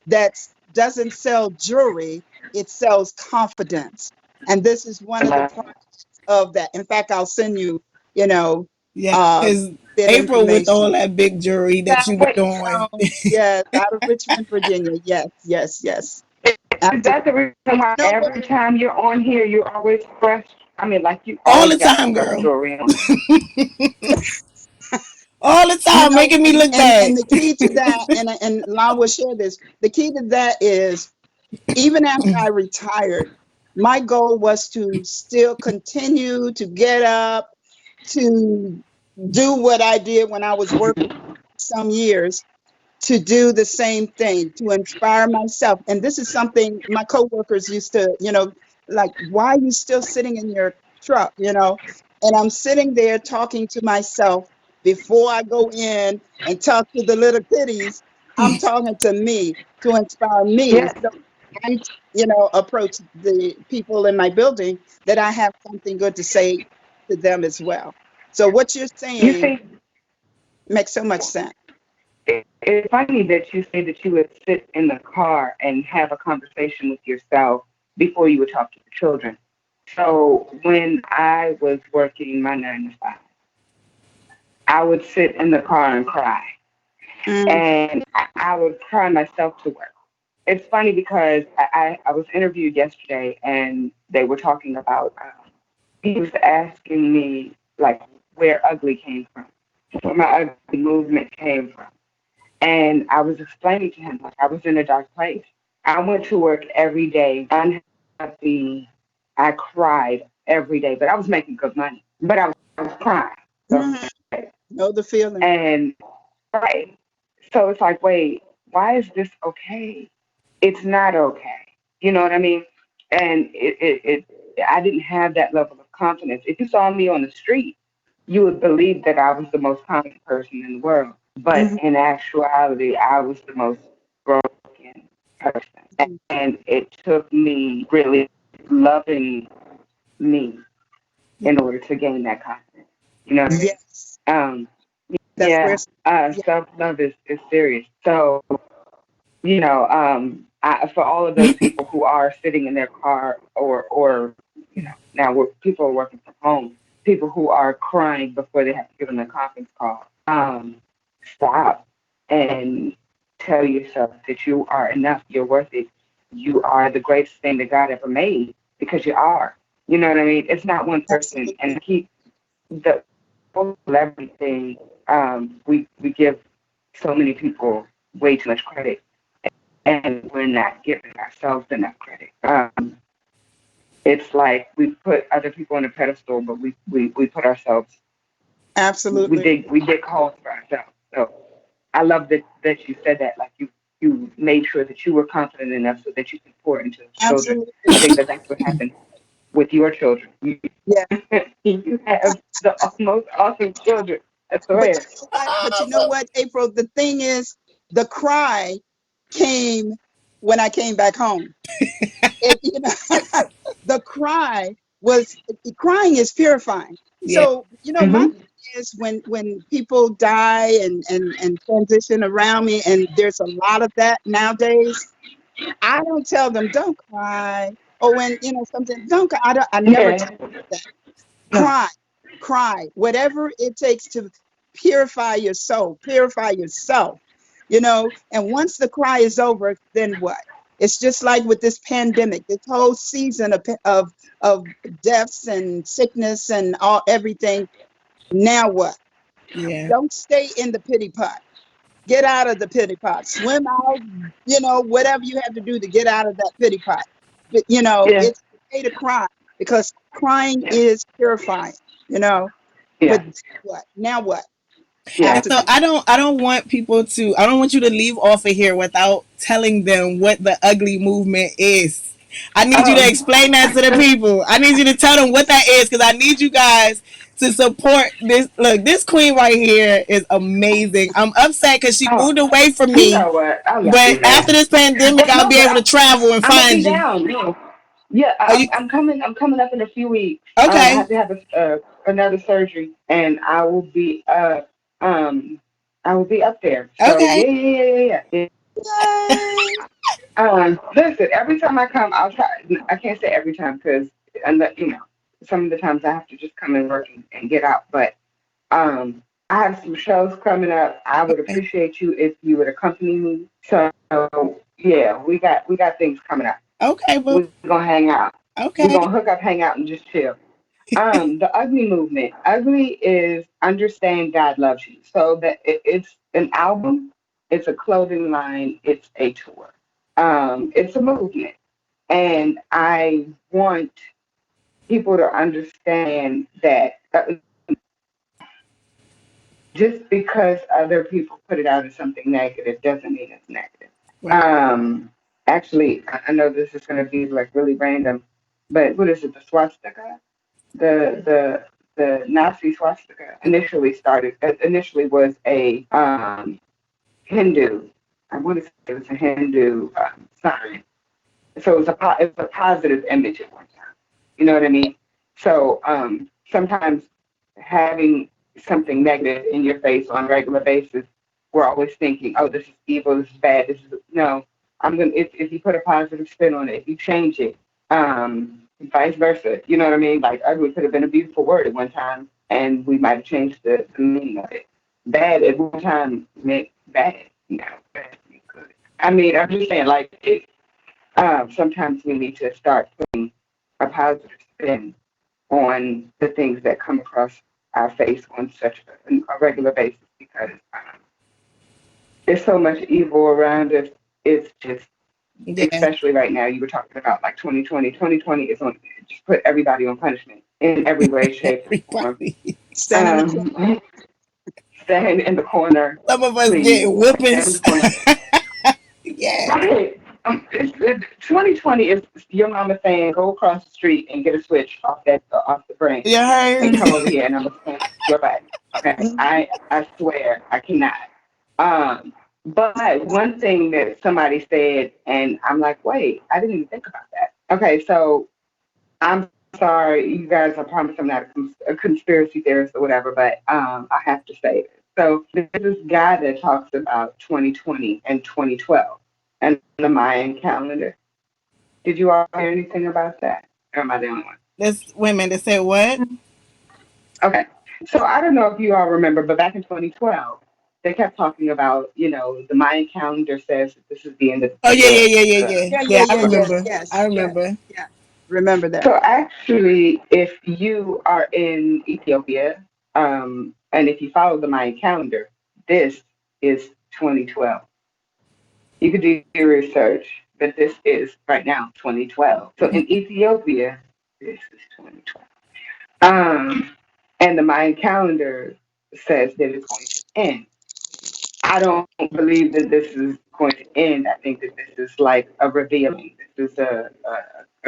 that doesn't sell jewelry. It sells confidence, and this is I one of the love parts of that. In fact, I'll send you, you know, Yeah, uh, because that April with all information. that big jewelry that that. you be Wait, doing. Yes, out of Richmond, Virginia. Yes, yes, yes. is Absolutely. that the reason why You know what? every time you're on here, you're always fresh? I mean, like you All always the got some time, fresh girl. jewelry on. All the You time, know, making me look and bad. the key to that, and Lon will share this. The key to that is even after I retired, my goal was to still continue to get up, to do what I did when I was working some years, to do the same thing, to inspire myself. And this is something my coworkers used to, like, why are you still sitting in your truck, And I'm sitting there talking to myself before I go in and talk to the little kitties. I'm talking to me to inspire me. Yes, So I, approach the people in my building that I have something good to say to them as well. So what you're you saying see, makes so much sense. it's funny that you say that you would sit in the car and have a conversation with yourself before you would talk to the children. So when I was working my 9 to 5, I would sit in the car and cry. Mm, And I would cry myself to work. It's funny because I was interviewed yesterday and they were talking about, he was asking me, like, where ugly came from, where my ugly movement came from. And I was explaining to him, like, I was in a dark place. I went to work every day, unhappy. I cried every day, but I was making good money. But I was crying. mhm. Okay. Know the feeling. And, right. So it's like, wait, why is this okay? It's not okay. You know what I mean? And I didn't have that level of confidence. If you saw me on the street, you would believe that I was the most confident person in the world. But Mhm. in actuality, I was the most broken person. And it took me really loving me in order to gain that confidence. You know what I mean? Yes, Um, that's where. yeah, Yeah, self love is serious. So, for all of those people who are sitting in their car or now people are working from home, people who are crying before they have to get on a conference call, stop and tell yourself that you are enough, you're worth it, you are the greatest thing that God ever made because you are. You know what I mean? It's not one person, absolutely. and I keep the whole celebrity thing. We give so many people way too much credit and we're not giving ourselves enough credit. It's like we put other people on a pedestal, but we put ourselves Absolutely. we dig holes for ourselves. So I love that you said that. Like you made sure that you were confident enough so that you could pour into those children. I Absolutely. think that that's what happened with your children. You, Yeah. you have the most awesome children. I But you swear. know what? April, the thing is, the cry came when I came back home. The cry was crying is purifying. Yeah. So, my Hmm. thing is when people die and transition around me, and there's a lot of that nowadays, I don't tell them don't cry. Or when something, don't cry. I never tell Yeah. them No. cry, cry, whatever it takes to purify your soul, purify yourself, And once the cry is over, then what? It's just like with this pandemic, this whole season of deaths and sickness and all everything. Now what? Yeah. Don't stay in the pity pot. Get out of the pity pot. Swim out, whatever you have to do to get out of that pity pot. But, Yeah. it's okay to cry because crying Yeah. is purifying, you know. But Yeah. what? Now what? And Yeah. After so I don't want people to I don't want you to leave off of here without telling them what the ugly movement is. I need you to Oh. explain that to the people. I need you to tell them what that is because I need you guys to support this. Look, this queen right here is amazing. I'm upset because she Oh, moved away from you me. know what? I love But you, after man. this pandemic, Well, I'll no, be but able to travel and I'm gonna be find you. down. No. Yeah, Are you I'm coming. I'm coming up in a few weeks. I okay? have to have another surgery, and um I will be up there. So Okay. yeah, yeah, yeah, yeah, yeah. Yay. Listen, every time I come, I'll try. I can't say every time because, and some of the times I have to just come and work and get out. But um, I have some shows coming up. I would Okay. appreciate you if you would accompany me. So yeah, we got things coming up. Okay, We're boo. gonna hang out. We're Okay. gonna hook up, hang out, and just chill. The ugly movement. Ugly is understand God loves you. So it's an album, it's a clothing line, it's a tour. It's a movement. And I want people to understand that just because other people put it out as something negative doesn't mean it's negative. Right. Um, Actually, I know this is going to be like really random, but what is it? The swastika, the Nazi swastika initially was a Hindu. I want to say it was a Hindu sign. So it was a positive image at one time. You know what I mean? So sometimes having something negative in your face on a regular basis, we're always thinking, oh, this is evil, this is bad, this is no. I'm gonna if you put a positive spin on it, if you change it, vice versa. You know what I mean? Like ugly could have been a beautiful word at one time, and we might have changed the meaning of it. Bad at one time meant bad. Bad meant good. I mean, I'm just saying, like sometimes we need to start putting a positive spin on the things that come across our face on such a regular basis because there's so much evil around us. It's just, Yeah. especially right now, you were talking about like 2020. 2020 is on, just put everybody on punishment in every way, shape, and form. Everybody. Stand in the corner. Um, Stand in the corner, Some of us please. get Stand in the whippings. corner. Yeah. Right. 2020 is your mama saying go across the street and get a switch off the branch You heard? and come over here and I'm gonna stand your back. Okay. I swear I cannot. Um, but one thing that somebody said and I'm like, wait, I didn't even think about that. Okay, so I'm sorry, you guys. I promise I'm not a conspiracy theorist or whatever, but I have to say it. So there's this guy that talks about 2020 and 2012 and the Mayan calendar. Did you all hear anything about that? Or am I the only one? This women that said what? Okay. So I don't know if you all remember, but back in 2012, they kept talking about, the Mayan calendar says that this is the end of Oh yeah, yeah, yeah, yeah, the yeah. Yeah, yeah, Yeah, I yeah, yeah. remember. I Yes, yes, remember. yeah. Remember that. So actually, if you are in Ethiopia, and if you follow the Mayan calendar, this is 2012. You could do your research, but this is right now 2012. So in Ethiopia, this is 2012. Um, and the Mayan calendar says that it's going to end. I don't believe that this is going to end. I think that this is like a revealing. This is a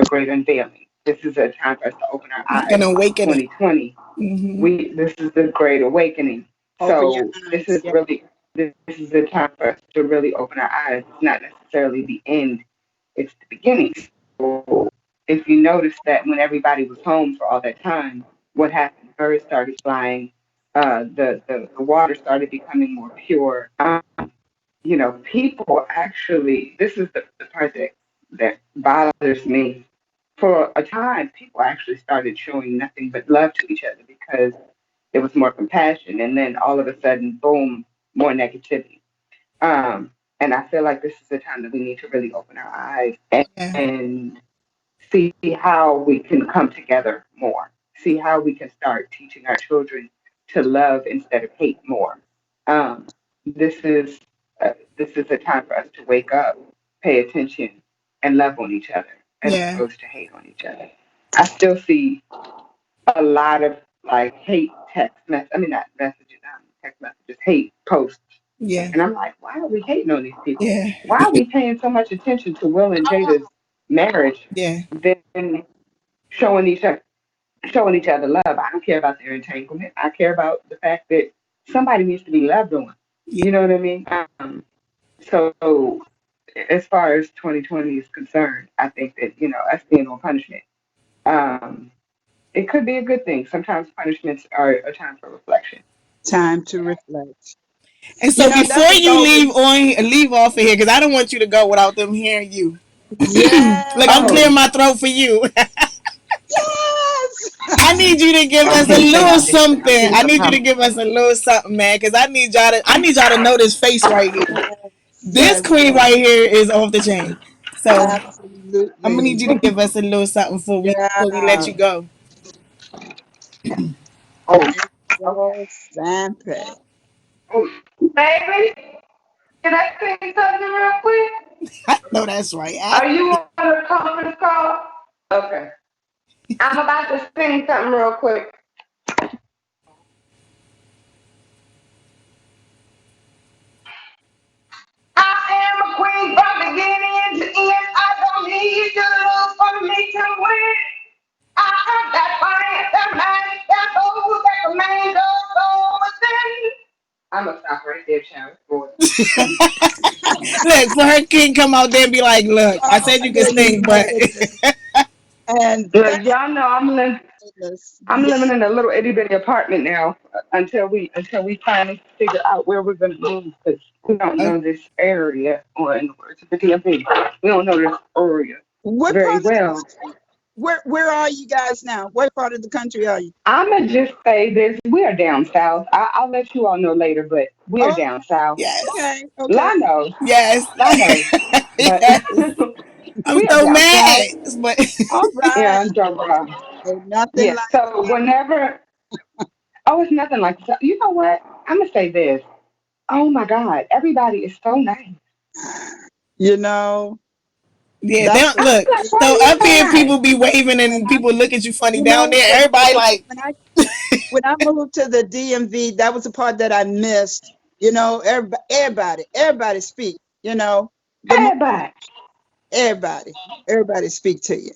great unveiling. This is a time for us to open our Like an eyes. awakening. 2020, Hmm. this is the great awakening. Open your So eyes. Yeah. this is the time for us to really open our eyes. It's not necessarily the end; it's the beginning. So if you notice that when everybody was home for all that time, what happened? Birds started flying. The water started becoming more pure. People actually, this is the part that bothers me. For a time, people actually started showing nothing but love to each other because there was more compassion. And then all of a sudden, boom, more negativity. And I feel like this is the time that we need to really open our eyes Yeah. and see how we can come together more, see how we can start teaching our children to love instead of hate more. Um, this is this is a time for us to wake up, pay attention, and love on each other as Yeah. opposed to hate on each other. I still see a lot of like hate I mean not messages, text messages, hate posts. Yeah. And I'm like, why are we hating on these people? Yeah. Why are we paying so much attention to Will and Jada's marriage Yeah. than showing each other? showing each other love. I don't care about their entanglement. I care about the fact that somebody needs to be loved on. Yeah. You know what I mean? So as far as 2020 is concerned, I think that, us being on punishment, um, it could be a good thing. Sometimes punishments are a time for reflection. Time to reflect. And You so know, that before was you always, leave off of here, because I don't want you to go without them hearing you. Look, I'm yes, clearing Oh, my throat for you. yes. I need you to give I us a didn't say little I didn't. I something. didn't I have a need you to problem. give us a little something, man, because I need y'all to know this face right here. This Yes, queen yes, right here is off the chain. So I'm gonna need absolutely. you to give us a little something before we let you Yeah. go. Oh, okay. Eso siempre. Oh, baby, can I say something real quick? No, that's right. Are you on a conference call? Okay. I'm about to sing something real quick. I am a queen from beginning to end. I don't need you to lose for me to win. I have that fire, that magic, that hold that remains so within. I'm gonna stop right there, Sharon. Look, for her king come out there and be like, look, I Oh said my you could goodness, sing, my but goodness. And Look, thank y'all know goodness. I'm Yeah, living in a little itty bitty apartment now until we finally figure out where we're gonna move because we don't uh, know this area or in the words of the DMV, we don't know this area what very part of the well. country? Where are you guys now? What part of the country are you? I'ma just say this: we are down south. I'll let you all know later, but we are Oh, down south. yes, okay, okay. La knows, yes, La knows, but yes. I'm we are so down south. Right. mad, but All Yeah, right. I'm drunk. Ain't nothing Yeah. like So whenever, oh, it's nothing like that. You know what? I'm gonna say this. Oh my God, everybody is so nice. you know, yeah, they that's don't what I'm look. like, why are So you up so here, nice? people be waving when and I people look at you funny you down know there. Everybody like, when I moved to the DMV, that was the part that I missed. You know, everybody speak, you know. The mo- Everybody, everybody, everybody speak to you.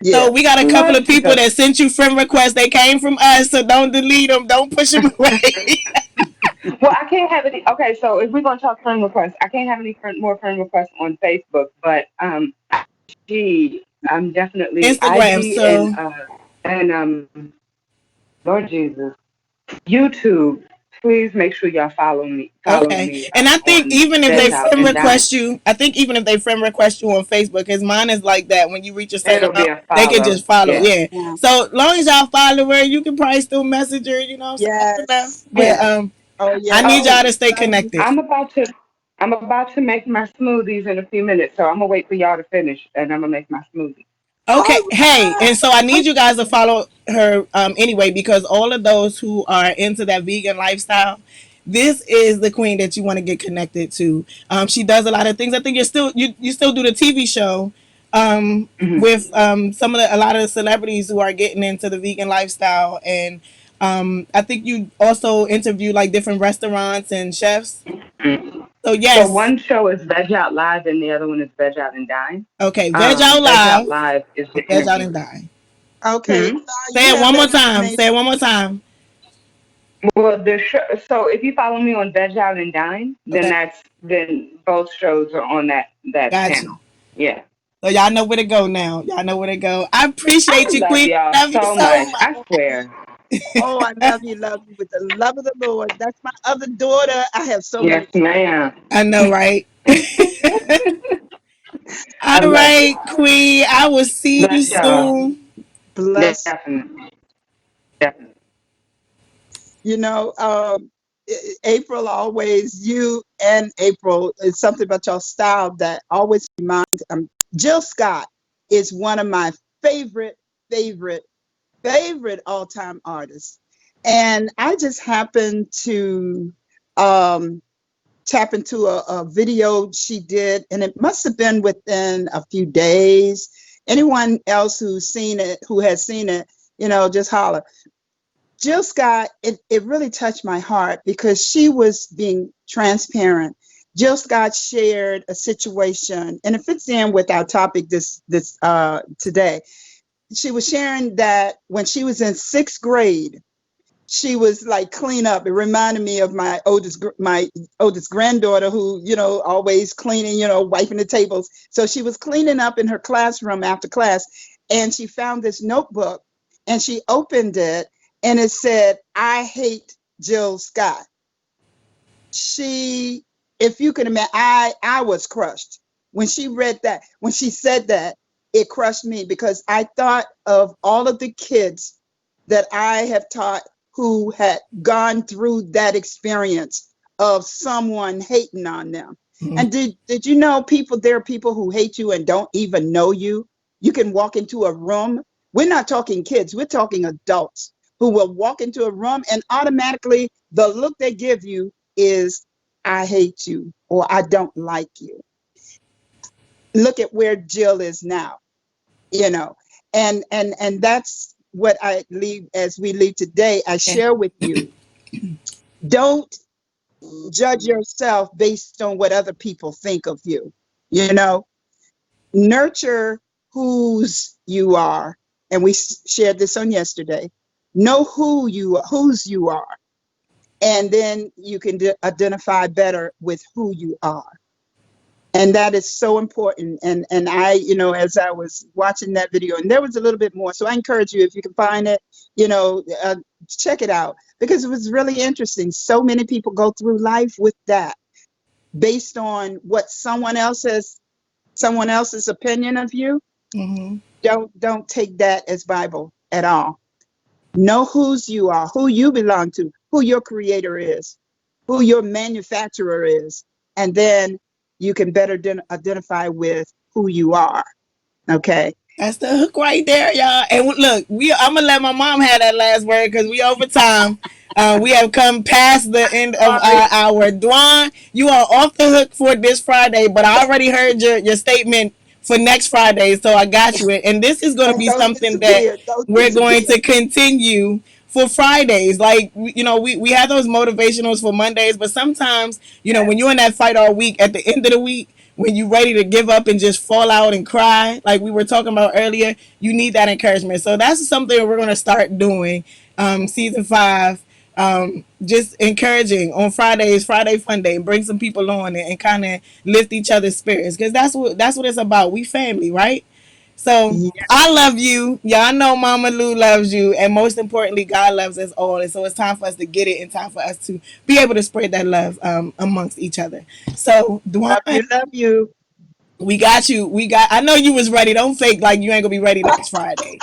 so Yeah. we got a couple love of to people go. that sent you friend requests. They came from us, so don't delete them. Don't push them away. Well, I can't have any. Okay, so if we're gonna talk friend requests, I can't have any more friend requests on Facebook, but IG, I'm definitely Instagram. IG So and Lord Jesus, YouTube. Please make sure y'all following okay, me and I think on even if Veg they Out friend and Dine. request you, I think even if they friend request you on Facebook, because mine is like that. When you reach a certain It'll be amount, a they can follow. just follow. Yeah, Yeah. Yeah. So long as y'all follow her, you can probably still message her. You know, say hello. Yes. But yeah. Oh I yes. need y'all Oh, to stay Love you. connected. I'm about to I'm about to make my smoothies in a few minutes, so I'm gonna wait for y'all to finish, and I'm gonna make my smoothie. Okay, All hey, right. and so I need you Okay. guys to follow her anyway because all of those who are into that vegan lifestyle, this is the queen that you want to get connected to. She does a lot of things. I think you still do the TV show Hmm. with some of a lot of the celebrities who are getting into the vegan lifestyle, and I think you also interview like different restaurants and chefs. So So yes, one show is Veg Out Live, and the other one is Veg Out and Dine. okay, Veg Out Veg Out Live, Live is the Veg Out interview. and Die. Okay. Hmm. Say You it have one more that time. Say information. it one more time. Well, the show. So if you follow me on Veg Out and Dine, then Okay. both shows are on that Got you. channel. Yeah. So y'all know where to go now. Y'all know where to go. I I appreciate you, love Queen. y'all Love you so so much. much. I swear. Oh, I love you with the love of the Lord. That's my other daughter. I have so Yes, many. ma'am. I know, right? I All love it. right, Queen. I will see you Love y'all. soon. Bless. Definitely. Definitely. You know, April always, you and April, it's something about your style that always reminds. Jill Scott is one of my favorite, favorite, favorite all time artists. And I just happened to um, tap into a video she did, and it must have been within a few days. Anyone else who has seen it, just holler. Jill Scott, it really touched my heart because she was being transparent. Jill Scott shared a situation, and it fits in with our topic this today. she was sharing that when she was in sixth grade, she was like clean up. It reminded me of my oldest granddaughter who, always cleaning, wiping the tables. So she was cleaning up in her classroom after class, and she found this notebook, and she opened it, and it said, "I hate Jill Scott." She, if you can imagine, I was crushed when she read that. When she said that, it crushed me because I thought of all of the kids that I have taught who had gone through that experience of someone hating on them. Mhm. And did you know there are people who hate you and don't even know you? You can walk into a room. We're not talking kids, we're talking adults who will walk into a room and automatically the look they give you is, "I hate you," or "I don't like you." Look at where Jill is now, you know. And that's what I leave as we leave today. I Okay. share with you. Don't judge yourself based on what other people think of you. You know, nurture whose you are. And we shared this on yesterday. Know whose you are, and then you can identify better with who you are. And that is so important. And I, as I was watching that video, and there was a little bit more, so I encourage you, if you can find it, check it out, because it was really interesting. So many people go through life with that based on what someone else's opinion of you. Mhm. Don't take that as Bible at all. Know whose you are, who you belong to, who your creator is, who your manufacturer is, and then you can better identify with who you are. Okay. That's the hook right there, y'all. And look, I'm gonna let my mom have that last word because we over time. We have come past the end of Sorry. our hour. Dwan, you are off the hook for this Friday, but I already heard your statement for next Friday, so I got you. And this is going to And be don't something that disappear. Don't we're going disappear. to continue for Fridays. Like, we have those motivationals for Mondays, but sometimes, when you're in that fight all week, at the end of the week, when you're ready to give up and just fall out and cry, like we were talking about earlier, you need that encouragement. So that's something we're going to start doing, season 5. Just encouraging on Fridays, Friday Fun Day, and bring some people on and kind of lift each other's spirits, because that's what it's about. We family, right? So Yeah. I love you. Y'all know Mama Lou loves you. And most importantly, God loves us all. And so it's time for us to get it and time for us to be able to spread that love amongst each other. So, Dwan, Love you. Love you. we got you. I know you was ready. Don't fake like you ain't going to be ready next Friday.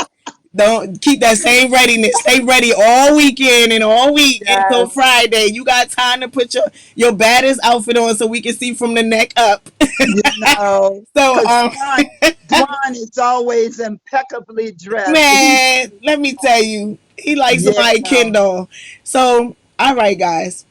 Don't keep that same readiness. Stay ready all weekend and all week until Yes. Friday. You got time to put your baddest outfit on so we can see from the neck up. You know, So, because Dwan is always impeccably dressed. man, let me tell you, he likes Yeah. somebody Kindle. So, all right, guys,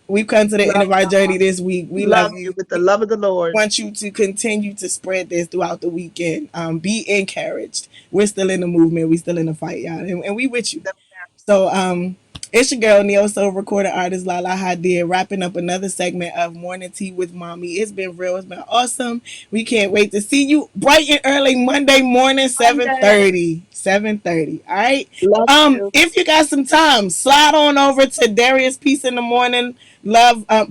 we've come to the end Love of our journey y'all. this week. We love Love you you. with the love of the Lord. Want you to continue to spread this throughout the weekend. Be encouraged. We're still in the movement. We still in the fight, y'all, and we with you. So, it's your girl, Neo Soul recorded artist Lahla-Hadiya, wrapping up another segment of Morning Tea with Mommy. It's been real. It's been awesome. We can't wait to see you bright and early Monday morning, Monday. 7:30. 7:30. All right. Love you. If you got some time, slide on over to Darius Peace in the Morning.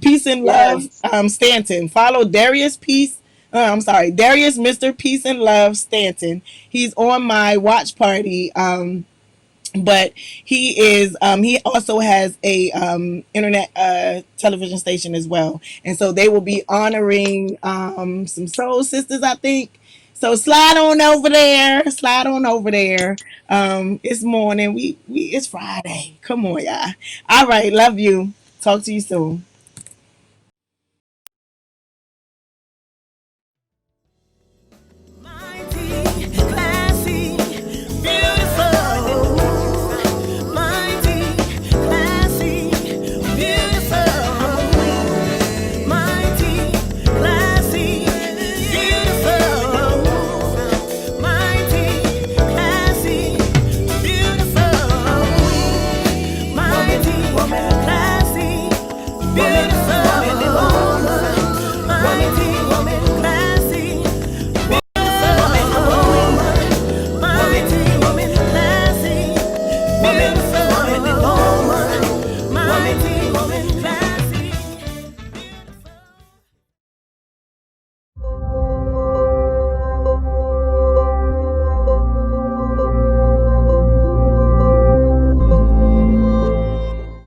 Peace and Love Yes. Stanton. Follow Darius Peace. I'm sorry, Darius Mr. Peace and Love Stanton. He's on my watch party. But he also has a internet television station as well, and so they will be honoring some soul sisters, I think. So slide on over there. It's morning, we it's Friday, come on, y'all. All right, love you, talk to you soon. Mighty, classy, beautiful. Mighty, classy, beautiful. Mighty, classy, beautiful. Mighty, classy, beautiful. Mighty, classy, beautiful. Mighty woman.